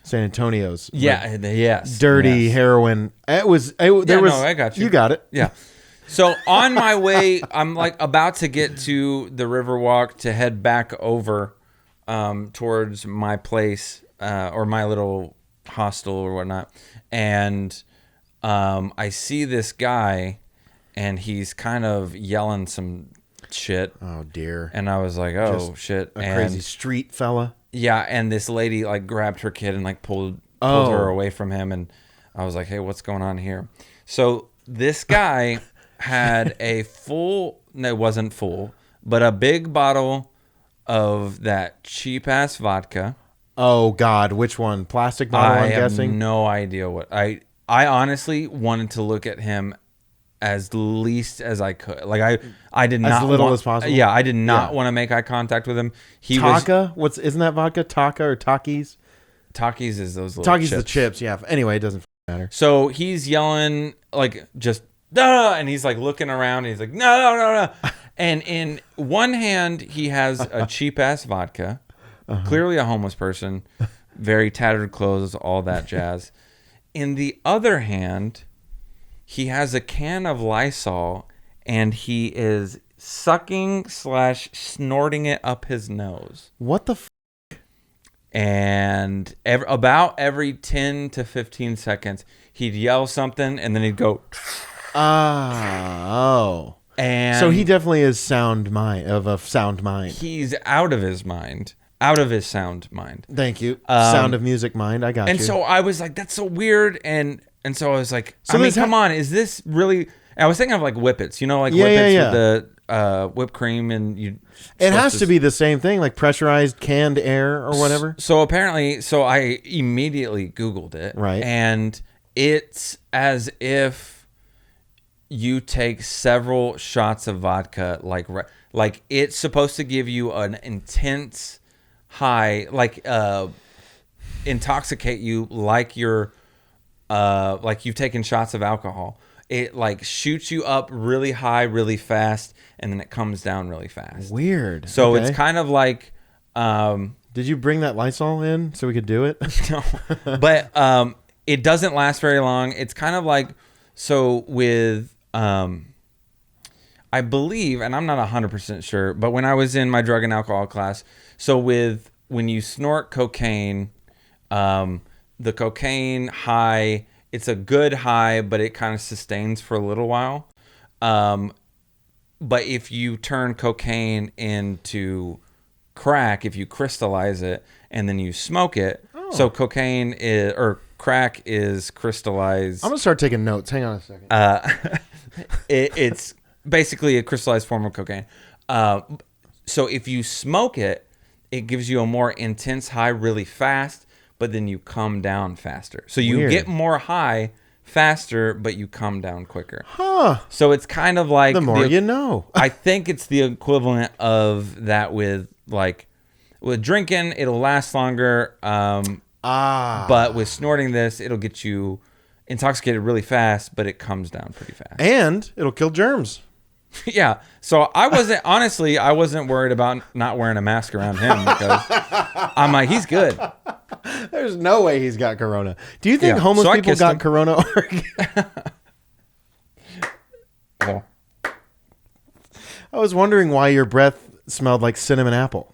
S1: San Antonio's.
S2: Yeah. Yes.
S1: Dirty heroin. I got you. You got it.
S2: Yeah. So on my way, I'm like about to get to the Riverwalk to head back over towards my place or my little hostel or whatnot. And I see this guy and he's kind of yelling some shit.
S1: Oh, dear.
S2: And I was like, oh, shit.
S1: A crazy street fella.
S2: Yeah. And this lady like grabbed her kid and like pulled her away from him. And I was like, hey, what's going on here? So this guy had it wasn't full, but a big bottle of that cheap ass vodka.
S1: Oh God, which one? Plastic bottle, I'm guessing?
S2: I have no idea what. I honestly wanted to look at him as least as I could. Like I did not
S1: as little as possible.
S2: Yeah, I did not want to make eye contact with him.
S1: Isn't that vodka? Taka or Takis?
S2: Takis is those little
S1: Takis
S2: chips.
S1: the chips, yeah. Anyway, it doesn't matter.
S2: So he's yelling like just duh, and he's like looking around and he's like no. And in one hand he has a cheap ass vodka. Clearly a homeless person, very tattered clothes, all that jazz. In the other hand, he has a can of Lysol and he is sucking/snorting it up his nose.
S1: What the
S2: And about every 10 to 15 seconds, he'd yell something and then he'd go.
S1: Oh. And so he definitely is sound mind.
S2: He's out of his mind. Out of his sound mind.
S1: Thank you. Sound of music mind. I got you.
S2: And so I was like, that's so weird. And so I was like, come on, is this really? I was thinking of like Whippets, like Whippets with the whipped cream and you.
S1: It has to be the same thing, like pressurized canned air or whatever.
S2: So apparently, I immediately Googled it.
S1: Right.
S2: And it's as if you take several shots of vodka, like it's supposed to give you an intense high, like intoxicate you like you're like you've taken shots of alcohol. it like shoots you up really high, really fast, and then it comes down really fast.
S1: Weird.
S2: So
S1: Okay.
S2: it's kind of like.
S1: Did you bring that Lysol in so we could do it?
S2: No, but it doesn't last very long. It's kind of like with. I believe, and I'm not 100% sure, but when I was in my drug and alcohol class, when you snort cocaine, the cocaine high, it's a good high, but it kind of sustains for a little while. But if you turn cocaine into crack, if you crystallize it and then you smoke it, so crack is crystallized.
S1: I'm going to start taking notes. Hang on a second.
S2: It's basically a crystallized form of cocaine. So if you smoke it, it gives you a more intense high really fast, but then you come down faster. So you get more high faster, but you come down quicker.
S1: Huh.
S2: So it's kind of like...
S1: The more you know.
S2: I think it's the equivalent of that with drinking, it'll last longer. But with snorting this, it'll get you intoxicated really fast, but it comes down pretty fast.
S1: And it'll kill germs.
S2: Yeah. So I wasn't worried about not wearing a mask around him because I'm like, he's good.
S1: There's no way he's got corona. Do you think homeless people got corona?
S2: Well,
S1: I was wondering why your breath smelled like cinnamon apple.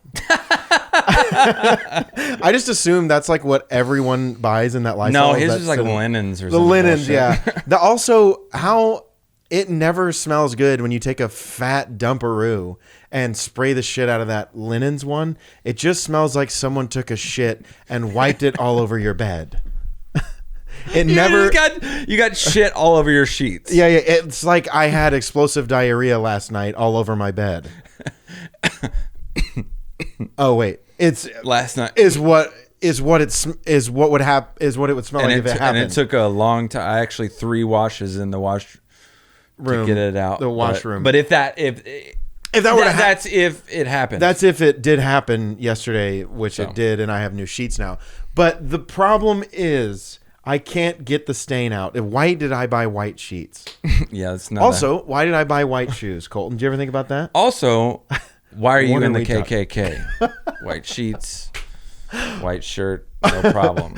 S1: I just assumed that's like what everyone buys in that Lysol.
S2: No, his is like linens or
S1: the
S2: something.
S1: Linens, yeah. Also, how it never smells good when you take a fat dumperoo and spray the shit out of that linens one. It just smells like someone took a shit and wiped it all over your bed. You
S2: got shit all over your sheets.
S1: Yeah. It's like I had explosive diarrhea last night all over my bed. Oh wait, it's
S2: last night
S1: is what it would smell like if it happened.
S2: And it took a long time. I actually 3 washes in the wash room to get it out.
S1: The washroom.
S2: But if that were to happen, that's if it happened.
S1: That's if it did happen yesterday, which it did, and I have new sheets now. But the problem is I can't get the stain out. Why did I buy white sheets?
S2: Yeah, it's not.
S1: Also, why did I buy white shoes, Colton? Did you ever think about that?
S2: Also, why are you in the KKK? White sheets, white shirt, no problem.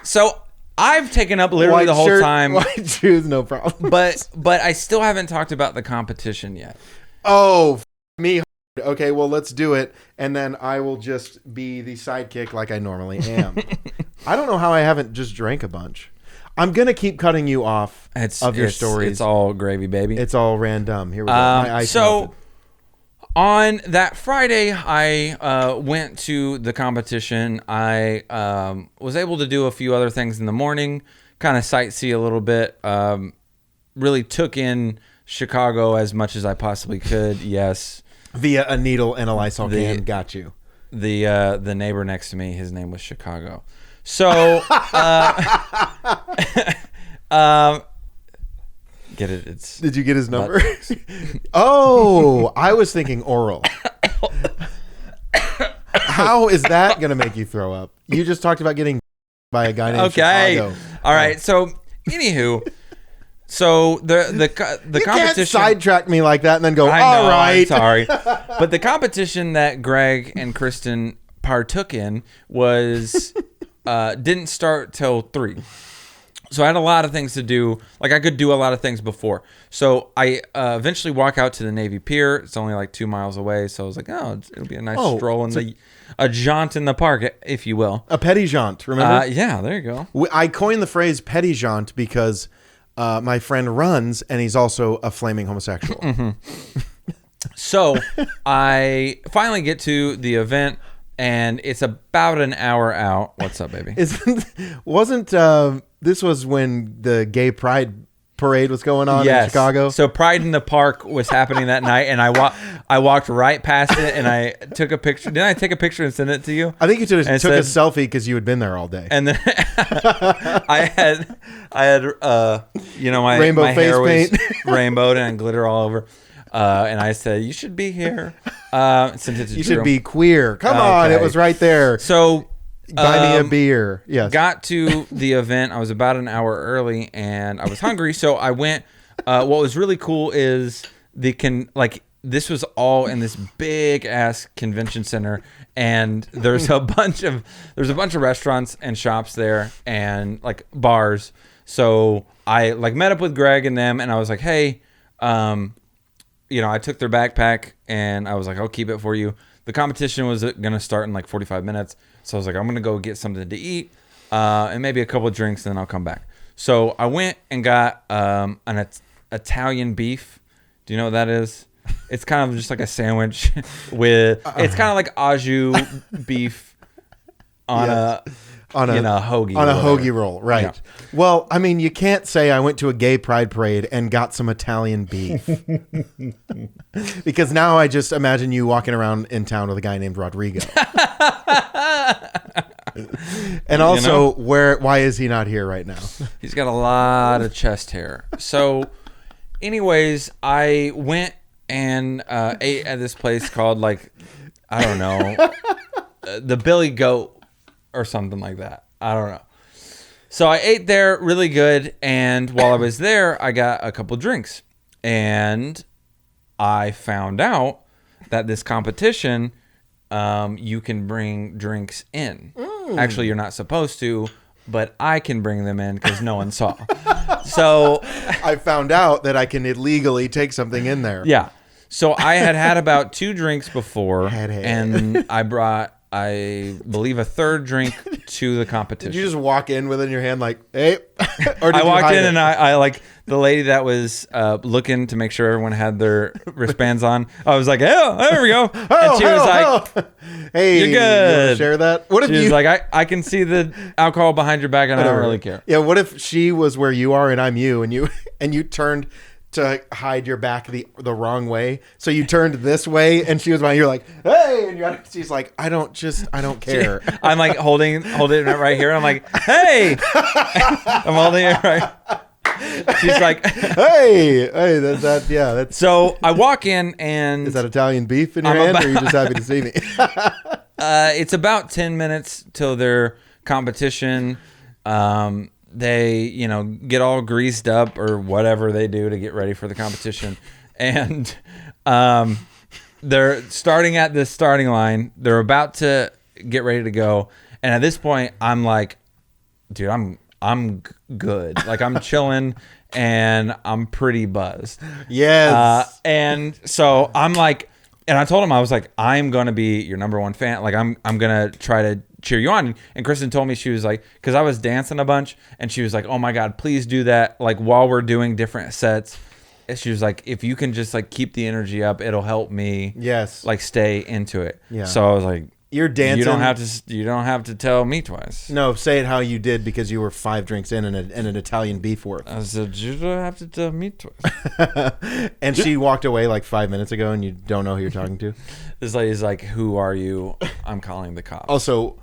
S2: So I've taken up literally the whole time.
S1: White shoes, no problem.
S2: But I still haven't talked about the competition yet.
S1: Oh, me. Okay, well, let's do it, and then I will just be the sidekick like I normally am. I don't know how I haven't just drank a bunch. I'm going to keep cutting you off of your stories.
S2: It's all gravy, baby.
S1: It's all random. Here we go. My ice melted.
S2: On that Friday, I went to the competition. I was able to do a few other things in the morning, kind of sightsee a little bit. Really took in Chicago as much as I possibly could. Yes.
S1: Via a needle and a Lysol can. Got you.
S2: The neighbor next to me, his name was Chicago. So, get it?
S1: Did you get his number? Oh, I was thinking oral. How is that going to make you throw up? You just talked about getting by a guy named Chicago.
S2: All right. So, anywho, so the competition.
S1: Can't sidetrack me like that and then go,
S2: I
S1: all
S2: know,
S1: right.
S2: I'm sorry. But the competition that Greg and Kristen partook in was didn't start till 3. So I had a lot of things to do. Like I could do a lot of things before. So I eventually walk out to the Navy Pier. It's only like 2 miles away. So I was like, it'll be a nice stroll in a jaunt in the park, if you will.
S1: A petit jaunt, remember?
S2: Yeah, there you go.
S1: I coined the phrase petit jaunt because my friend runs and he's also a flaming homosexual.
S2: Mm-hmm. So I finally get to the event. And it's about an hour out. What's up, baby?
S1: This was when the gay pride parade was going on in Chicago?
S2: So Pride in the Park was happening that night, and I walked right past it, and I took a picture. Didn't I take a picture and send it to you?
S1: I think you took a selfie because you had been there all day.
S2: And then I had my
S1: rainbow
S2: my
S1: face
S2: hair
S1: paint.
S2: was rainbowed and glitter all over. And I said, you should be here. Sent it to
S1: you
S2: Drew.
S1: should be queer. Come on, it was right there.
S2: So
S1: Buy me a beer. Yes.
S2: Got to the event. I was about an hour early, and I was hungry, so I went. What was really cool is this was all in this big ass convention center, and there's a bunch of restaurants and shops there, and like bars. So I like met up with Greg and them, and I was like, hey, I took their backpack, and I was like, I'll keep it for you. The competition was gonna start in like 45 minutes. So I was like, I'm going to go get something to eat and maybe a couple of drinks, and then I'll come back. So I went and got an Italian beef. Do you know what that is? It's kind of just like a sandwich with, it's kind of like au jus beef on a hoagie.
S1: On a hoagie roll, right. Yeah. Well, I mean, you can't say I went to a gay pride parade and got some Italian beef. Because now I just imagine you walking around in town with a guy named Rodrigo. And also, why is he not here right now?
S2: He's got a lot of chest hair. So, anyways, I went and ate at this place called, like, I don't know, the Billy Goat or something like that. I don't know. So I ate there, really good. And while I was there, I got a couple drinks. And I found out that this competition, you can bring drinks in. Actually, you're not supposed to, but I can bring them in because no one saw. So
S1: I found out that I can illegally take something in there.
S2: Yeah. So I had about 2 drinks before, and I brought, I believe, a third drink to the competition.
S1: Did you just walk in with it in your hand like, hey?
S2: Or did I walked in and I like the lady that was looking to make sure everyone had their wristbands on. I was like, oh, there we go. And she was like,
S1: hey,
S2: you're good.
S1: You share that? What if
S2: she was like, I can see the alcohol behind your back and I don't really care.
S1: Yeah. What if she was where you are and I'm you and you turned to hide your back the wrong way, so you turned this way and she was behind. You're like, hey, and she's like, I don't care.
S2: I'm like holding it right here. I'm like, hey. I'm holding it right. She's like,
S1: hey, that's
S2: so I walk in, and
S1: is that Italian beef in your hand, or are you just happy to see me?
S2: It's about 10 minutes till their competition. They, get all greased up or whatever they do to get ready for the competition. And they're starting at the starting line. They're about to get ready to go. And at this point, I'm like, dude, I'm good. Like, I'm chilling and I'm pretty buzzed.
S1: Yes.
S2: And so I'm like, and I told him, I was like, I'm going to be your number one fan. Like, I'm going to try to cheer you on. And Kristen told me, she was like, because I was dancing a bunch, and she was like, oh my God, please do that. Like, while we're doing different sets, she was like, if you can just like keep the energy up, it'll help me.
S1: Yes.
S2: Like, stay into it.
S1: Yeah.
S2: So I was like,
S1: you're dancing.
S2: You don't have to tell me twice.
S1: No, say it how you did, because you were 5 drinks in and an Italian beef worth.
S2: I said, you don't have to tell me twice.
S1: And she walked away like 5 minutes ago, and you don't know who you're talking to.
S2: This lady's like, who are you? I'm calling the cops.
S1: Also,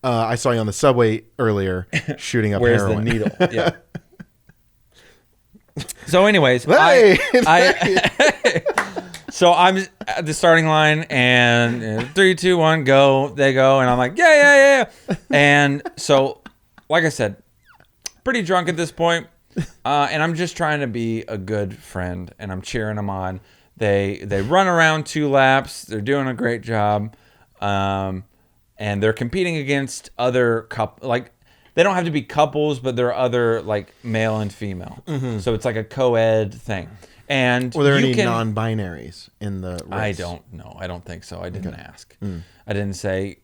S1: I saw you on the subway earlier shooting up
S2: Where's
S1: heroin.
S2: the needle? Yeah. So anyways,
S1: hey!
S2: So I'm at the starting line, and 3, 2, 1, go. They go, and I'm like, yeah. And so, like I said, pretty drunk at this point, and I'm just trying to be a good friend, and I'm cheering them on. They run around 2 laps. They're doing a great job, and they're competing against other like. They don't have to be couples, but there are other like male and female. Mm-hmm. So it's like a co-ed thing. And
S1: were there any non-binaries in the race?
S2: I don't know. I don't think so. I didn't ask. I didn't say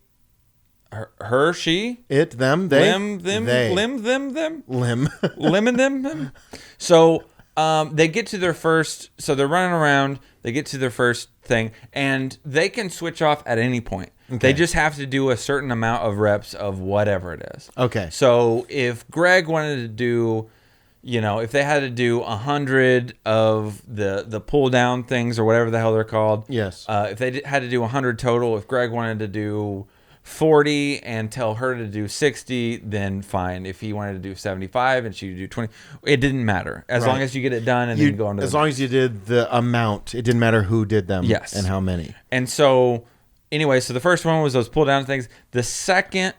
S2: her, she,
S1: it, them, they,
S2: lim, them,
S1: they.
S2: lim, them,
S1: lim,
S2: lim, and them. So they get to their first. So they're running around. They get to their first thing, and they can switch off at any point. Okay. They just have to do a certain amount of reps of whatever it is.
S1: Okay.
S2: So if Greg wanted to do, if they had to do 100 of the pull down things or whatever the hell they're called.
S1: Yes.
S2: If they had to do 100 total, if Greg wanted to do 40 and tell her to do 60, then fine. If he wanted to do 75 and she would do 20, it didn't matter. As long as you get it done and then go on to
S1: as long as you did the amount, it didn't matter who did them.
S2: Yes.
S1: And how many.
S2: And so anyway, so the first one was those pull down things. The second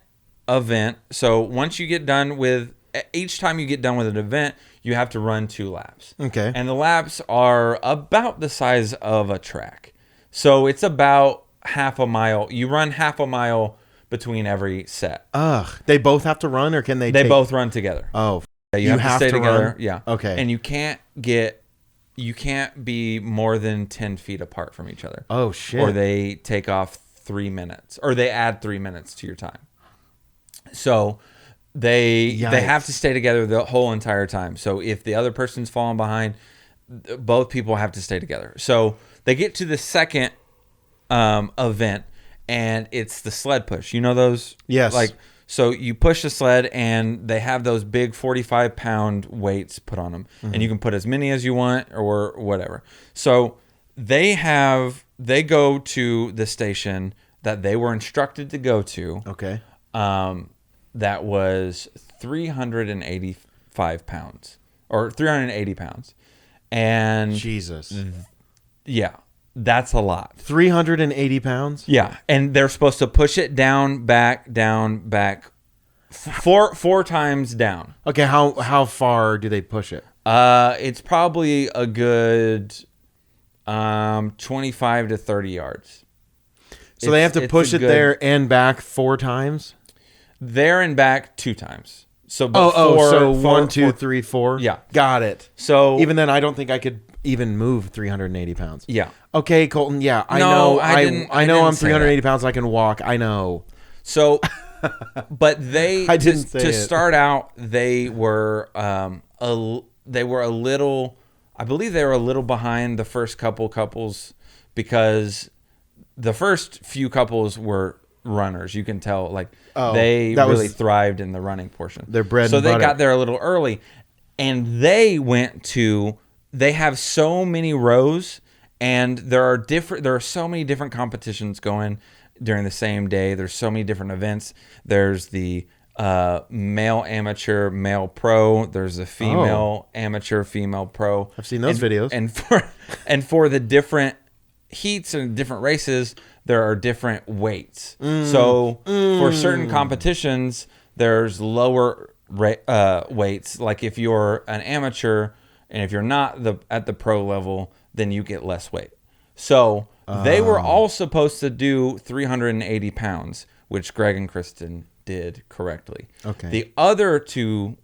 S2: event, so once you get done with, each time you get done with an event, you have to run 2 laps.
S1: Okay.
S2: And the laps are about the size of a track. So it's about half a mile. You run half a mile between every set.
S1: Ugh. They both have to run, or can they?
S2: They both run together.
S1: Oh,
S2: yeah, you have to stay together.
S1: Run?
S2: Yeah.
S1: Okay.
S2: And you can't be more than 10 feet apart from each other.
S1: Oh shit.
S2: Or they take off 3 minutes, or they add 3 minutes to your time. So they have to stay together the whole entire time. So if the other person's falling behind, both people have to stay together. So they get to the second event, and it's the sled push. You know those?
S1: Yes.
S2: Like, so you push the sled, and they have those big 45-pound weights put on them, and you can put as many as you want or whatever. So they go to the station that they were instructed to go to.
S1: Okay.
S2: That was 385 pounds or 380 pounds. And
S1: Jesus.
S2: Yeah, that's a lot.
S1: 380 pounds?
S2: Yeah. And they're supposed to push it down, back, four times down.
S1: Okay. How far do they push it?
S2: It's probably a good 25 to 30 yards.
S1: So they have to push it there and back 4 times?
S2: There and back 2 times. So
S1: so 1, 2, 3, 4.
S2: Yeah,
S1: got it.
S2: So
S1: even then, I don't think I could even move 380 pounds.
S2: Yeah.
S1: Okay, Colton. Yeah, I know. I know. I'm 380 pounds. I can walk. I know.
S2: So, but they
S1: I didn't say
S2: to
S1: it.
S2: start out. They were a little. I believe they were a little behind the first couple couples because the first few couples were runners. You can tell, like they really thrived in the running portion.
S1: Their bread
S2: so
S1: and
S2: they
S1: butter.
S2: got there a little early, and they have so many rows, and there are so many different competitions going during the same day. There's so many different events. There's the male amateur, male pro. There's the female amateur, female pro.
S1: I've seen those videos.
S2: And for the different heats and different races, there are different weights. So for certain competitions, there's lower weights. Like if you're an amateur and if you're not at the pro level, then you get less weight. So they were all supposed to do 380 pounds, which Greg and Kristen did correctly.
S1: Okay.
S2: The other 3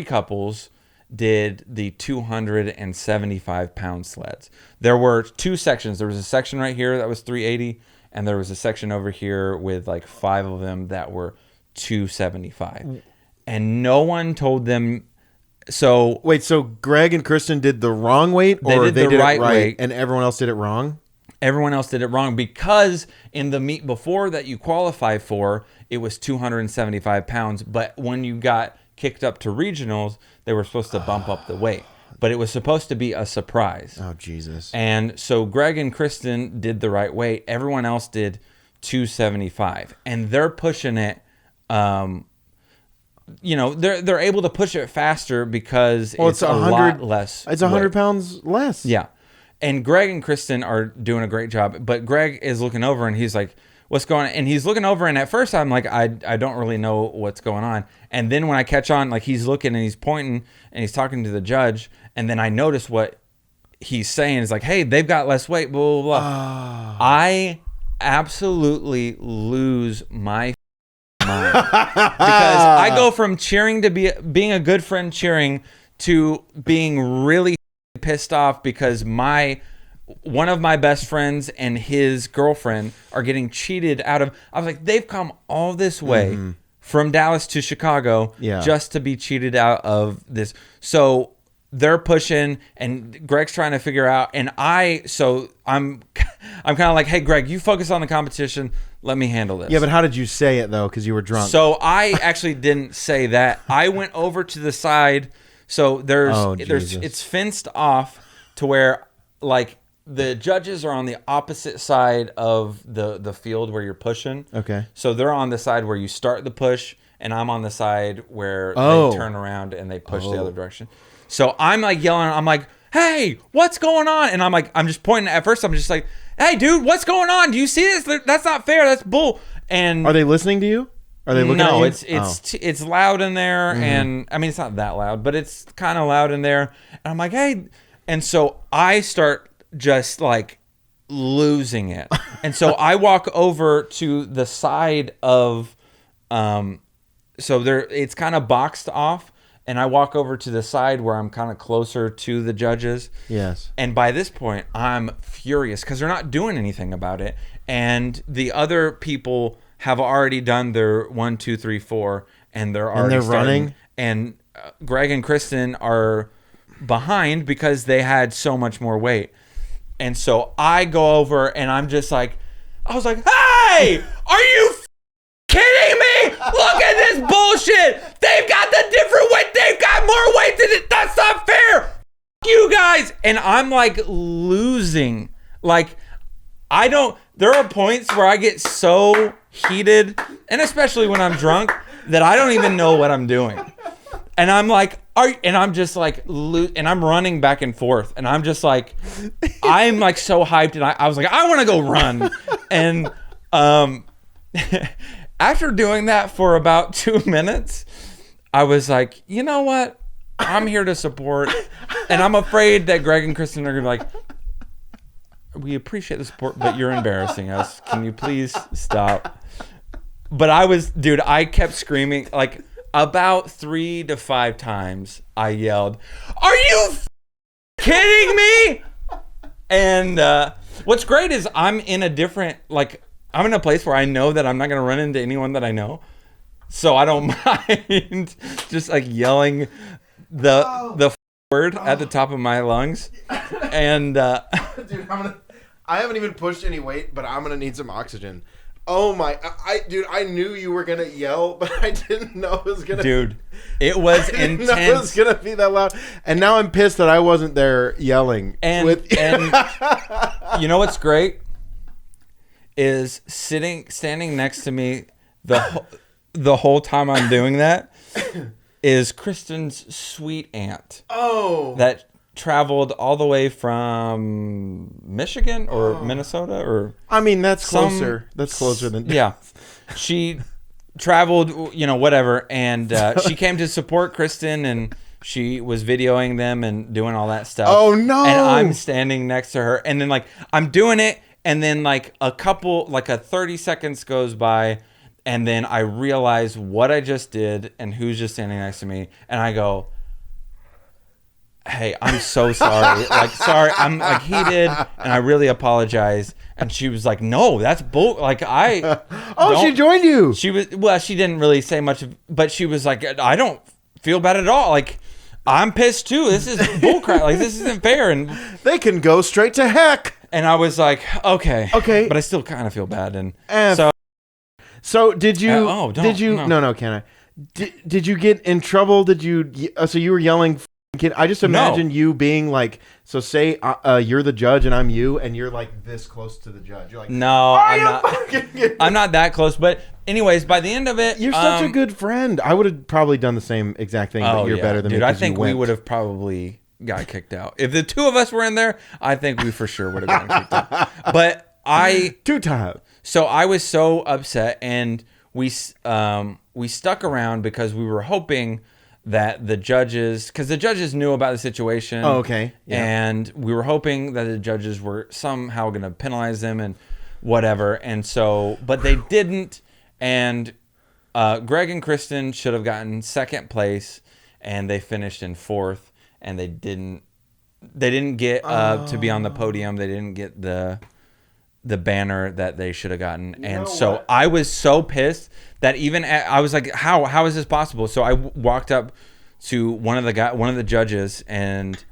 S2: couples did the 275-pound sleds. There were 2 sections. There was a section right here that was 380, and there was a section over here with like 5 of them that were 275. And no one told them. So
S1: wait, so Greg and Kristen did the wrong weight, or they did it right weight, and everyone else did it wrong?
S2: Everyone else did it wrong because in the meet before that you qualify for, it was 275 pounds. But when you got kicked up to regionals, they were supposed to bump up the weight. But it was supposed to be a surprise.
S1: Oh, Jesus.
S2: And so Greg and Kristen did the right weight. Everyone else did 275. And they're pushing it, they're able to push it faster because it's a lot less.
S1: It's 100 pounds less.
S2: Yeah. And Greg and Kristen are doing a great job. But Greg is looking over and he's like, what's going on? And he's looking over, and at first I'm like, I don't really know what's going on. And then when I catch on, like he's looking and he's pointing and he's talking to the judge, and then I notice what he's saying is like, hey, they've got less weight, blah, blah, blah. I absolutely lose my mind because I go from cheering to being a good friend cheering to being really pissed off because one of my best friends and his girlfriend are getting cheated out of. I was like, they've come all this way from Dallas to Chicago just to be cheated out of this. So they're pushing, and Greg's trying to figure out. And I'm kind of like, hey, Greg, you focus on the competition. Let me handle this.
S1: Yeah, but how did you say it though? Because you were drunk.
S2: So I actually didn't say that. I went over to the side. So it's fenced off to where like the judges are on the opposite side of the field where you're pushing.
S1: Okay.
S2: So they're on the side where you start the push, and I'm on the side where they turn around and they push the other direction. So I'm like yelling. I'm like, hey, what's going on? And I'm just pointing at first. I'm just like, hey, dude, what's going on? Do you see this? That's not fair. That's bull. And
S1: are they listening to you? Are they looking at you?
S2: No, it's loud in there. And I mean, it's not that loud, but it's kind of loud in there. And I'm like, hey. And so I start just like losing it. And so I walk over to the side of, so there, it's kind of boxed off. And I walk over to the side where I'm kind of closer to the judges.
S1: Yes.
S2: And by this point, I'm furious because they're not doing anything about it. And the other people have already done their 1, 2, 3, 4, and they're already
S1: running.
S2: And Greg and Kristen are behind because they had so much more weight. And so I go over and I'm just like, I was like, hey, are you kidding me? Look at this bullshit. They've got the different weight. They've got more weight than it. That's not fair. You guys. And I'm like losing. Like, there are points where I get so heated, and especially when I'm drunk, that I don't even know what I'm doing. And I'm like, and I'm just like, and I'm running back and forth. And I'm just like, I'm like so hyped. And I was like, I want to go run. And after doing that for about 2 minutes, I was like, you know what? I'm here to support. And I'm afraid that Greg and Kristen are going to be like, we appreciate the support, but you're embarrassing us. Can you please stop? But I kept screaming like about 3 to 5 times. I yelled, are you kidding me? And what's great is I'm in a place where I know that I'm not going to run into anyone that I know. So I don't mind just like yelling the word at the top of my lungs. And
S1: dude, I haven't even pushed any weight, but I'm gonna need some oxygen. Oh my, I knew you were gonna yell, but I didn't know it was gonna.
S2: Dude, it was intense.
S1: Know it was gonna be that loud, and now I'm pissed that I wasn't there yelling.
S2: And you know what's great is standing next to me the whole time I'm doing that is Kristen's sweet aunt.
S1: Oh,
S2: that traveled all the way from Michigan or Minnesota or
S1: I mean that's closer. That's closer than
S2: yeah. She traveled, whatever, and she came to support Kristen, and she was videoing them and doing all that stuff.
S1: Oh no!
S2: And I'm standing next to her, and then like I'm doing it, and then like a 30 seconds goes by, and then I realize what I just did and who's just standing next to me, and I go, hey, I'm so sorry. Sorry, I'm like heated, and I really apologize. And she was like, no, that's bull. Like
S1: she joined you.
S2: She didn't really say much, but she was like, I don't feel bad at all. Like, I'm pissed too. This is bullcrap. Like, this isn't fair. And
S1: they can go straight to heck.
S2: And I was like, okay,
S1: but
S2: I still kind of feel bad. And
S1: so did you? No, can I? Did you get in trouble? Did you? So you were yelling. I just imagine you being like, so say you're the judge and I'm you, and you're like this close to the judge. You're like,
S2: no, I'm not that close. But anyways, by the end of it,
S1: you're such a good friend. I would have probably done the same exact thing, but you're better than me.
S2: Dude, I think we would have probably got kicked out. If the two of us were in there, I think we for sure would have gotten kicked out. But
S1: 2 times.
S2: So I was so upset, and we stuck around because we were hoping that the judges, because the judges knew about the situation.
S1: Oh, okay. Yeah.
S2: And we were hoping that the judges were somehow going to penalize them and whatever. And so, but they didn't. And Greg and Kristen should have gotten second place, and they finished in 4th. And they didn't get to be on the podium. They didn't get the banner that they should have gotten. And so I was so pissed that I was like, how is this possible? So I walked up to one of the judges, and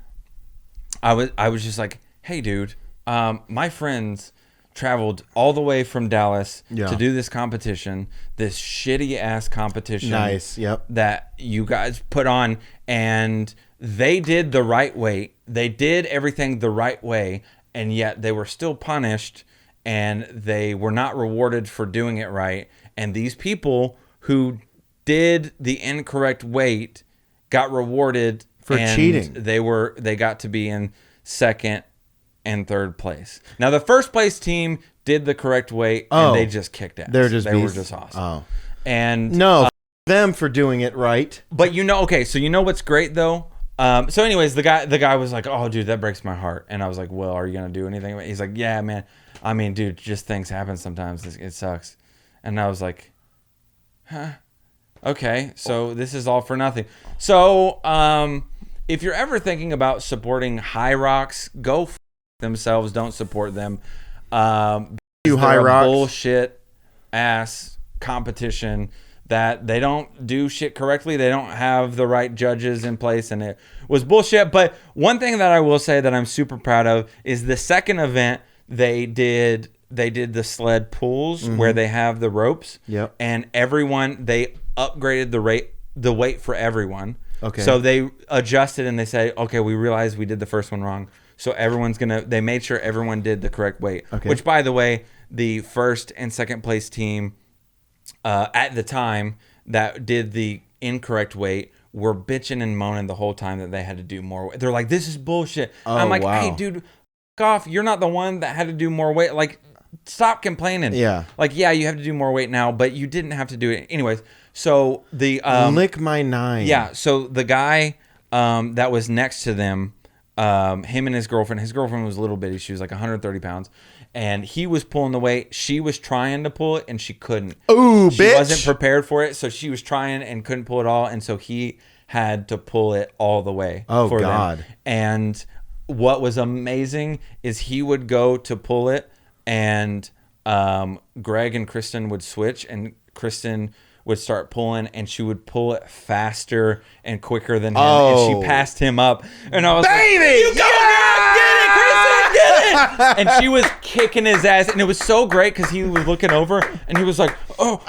S2: I was just like, hey dude, my friends traveled all the way from Dallas to do this competition, this shitty ass competition.
S1: Nice. Yep.
S2: That you guys put on, and they did the right way. They did everything the right way, and yet they were still punished, and they were not rewarded for doing it right. And these people who did the incorrect weight got rewarded
S1: For cheating.
S2: They got to be in second and third place. Now the first place team did the correct weight and they just kicked ass. They were just awesome.
S1: Oh.
S2: And
S1: them for doing it right.
S2: But so you know what's great though? So anyways, the guy was like, "Oh, dude, that breaks my heart." And I was like, "Well, are you gonna do anything?" He's like, "Yeah, man. I mean, dude, just things happen sometimes. It sucks." And I was like, "Huh? Okay. So this is all for nothing." So if you're ever thinking about supporting High Rocks, go themselves. Don't support them.
S1: You High Rocks
S2: bullshit ass competition. That they don't do shit correctly. They don't have the right judges in place, and it was bullshit. But one thing that I will say that I'm super proud of is the second event they did the sled pulls where they have the ropes.
S1: Yep.
S2: And they upgraded the weight for everyone.
S1: Okay.
S2: So they adjusted and they say, okay, we realized we did the first one wrong. So they made sure everyone did the correct weight.
S1: Okay.
S2: Which, by the way, the first and second place team at the time that did the incorrect weight were bitching and moaning the whole time that they had to do more weight. They're like, this is bullshit. I'm like,
S1: wow.
S2: Hey, dude, off. You're not the one that had to do more weight. Like, stop complaining.
S1: Yeah.
S2: Like, yeah, you have to do more weight now, but you didn't have to do it. Anyways, so the...
S1: lick my 9.
S2: Yeah, so the guy that was next to them, him and his girlfriend was a little bitty. She was like 130 pounds. And he was pulling the weight. She was trying to pull it, and she couldn't.
S1: Ooh,
S2: she
S1: bitch.
S2: She wasn't prepared for it, so she was trying and couldn't pull it all. And so he had to pull it all the way for
S1: God.
S2: them. And what was amazing is he would go to pull it, and Greg and Kristen would switch, and Kristen would start pulling, and she would pull it faster and quicker than him. And she passed him up. And I was
S1: Baby!
S2: Like, you go, girl! Get it, Kristen! Get it! And she was kicking his ass. And it was so great because he was looking over, and he was like, oh.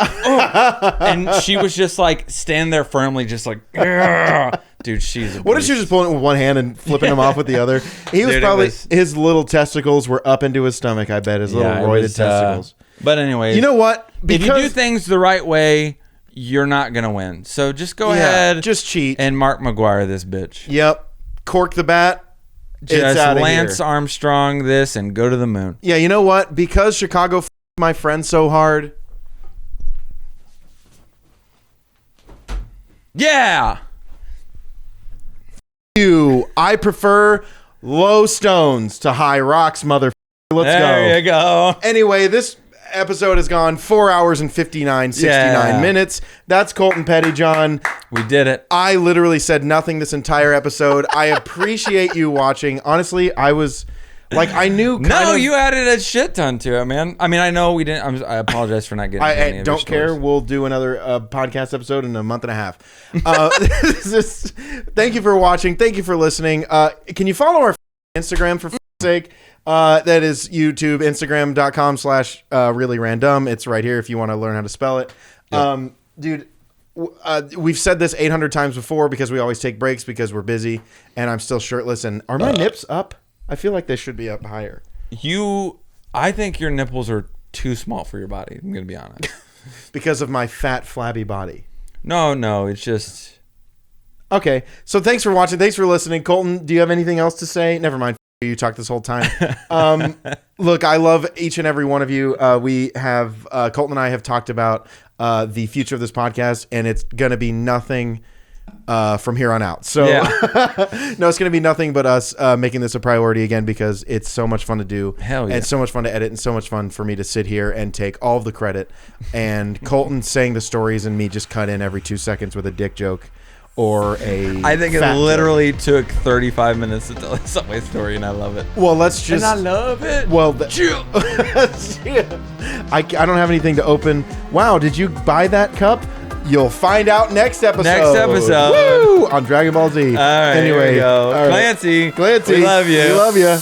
S2: And she was just like standing there firmly, just like, ugh. Dude, she's a
S1: What if she was just pulling it with one hand and flipping him off with the other? He was probably, his little testicles were up into his stomach, I bet. His little roided testicles.
S2: But anyway.
S1: You know what?
S2: If you do things the right way, you're not going to win. So just go ahead.
S1: Just cheat.
S2: And Mark McGuire this bitch.
S1: Yep. Cork the bat.
S2: Just Lance Armstrong this and go to the moon.
S1: Yeah, you know what? Because Chicago my friend so hard.
S2: Yeah.
S1: I prefer low stones to high rocks, motherfucker. Let's go.
S2: There you go.
S1: Anyway, this episode has gone 4 hours and 69 minutes. That's Colton Pettyjohn.
S2: We did it.
S1: I literally said nothing this entire episode. I appreciate you watching. Honestly, I was like, I knew.
S2: You added a shit ton to it, man. I mean, I know we didn't. I apologize for not getting.
S1: I don't care. We'll do another podcast episode in a month and a half. Thank you for watching. Thank you for listening. Can you follow our Instagram for sake? That is YouTube, Instagram.com/ReallyRandumb. It's right here if you want to learn how to spell it. Yep. Dude, we've said this 800 times before because we always take breaks because we're busy, and I'm still shirtless. And are my nips up? I feel like they should be up higher.
S2: I think your nipples are too small for your body. I'm going to be honest.
S1: Because of my fat, flabby body.
S2: No, it's just...
S1: Okay, so thanks for watching. Thanks for listening. Colton, do you have anything else to say? Never mind. You talked this whole time. Look, I love each and every one of you. We have Colton and I have talked about the future of this podcast, and it's going to be nothing from here on out. So no, it's going to be nothing but us making this a priority again because it's so much fun to do.
S2: Hell yeah.
S1: And it's so much fun to edit and so much fun for me to sit here and take all of the credit. And Colton saying the stories and me just cut in every 2 seconds with a dick joke. Or
S2: I think it literally took 35 minutes to tell a Subway story, and I love it.
S1: Well, let's just...
S2: And I love it.
S1: Well, I don't have anything to open. Wow, did you buy that cup? You'll find out next episode. Woo! On Dragon Ball Z.
S2: All right,
S1: anyway,
S2: here we go.
S1: All right.
S2: Clancy,
S1: we
S2: love you.
S1: We love you.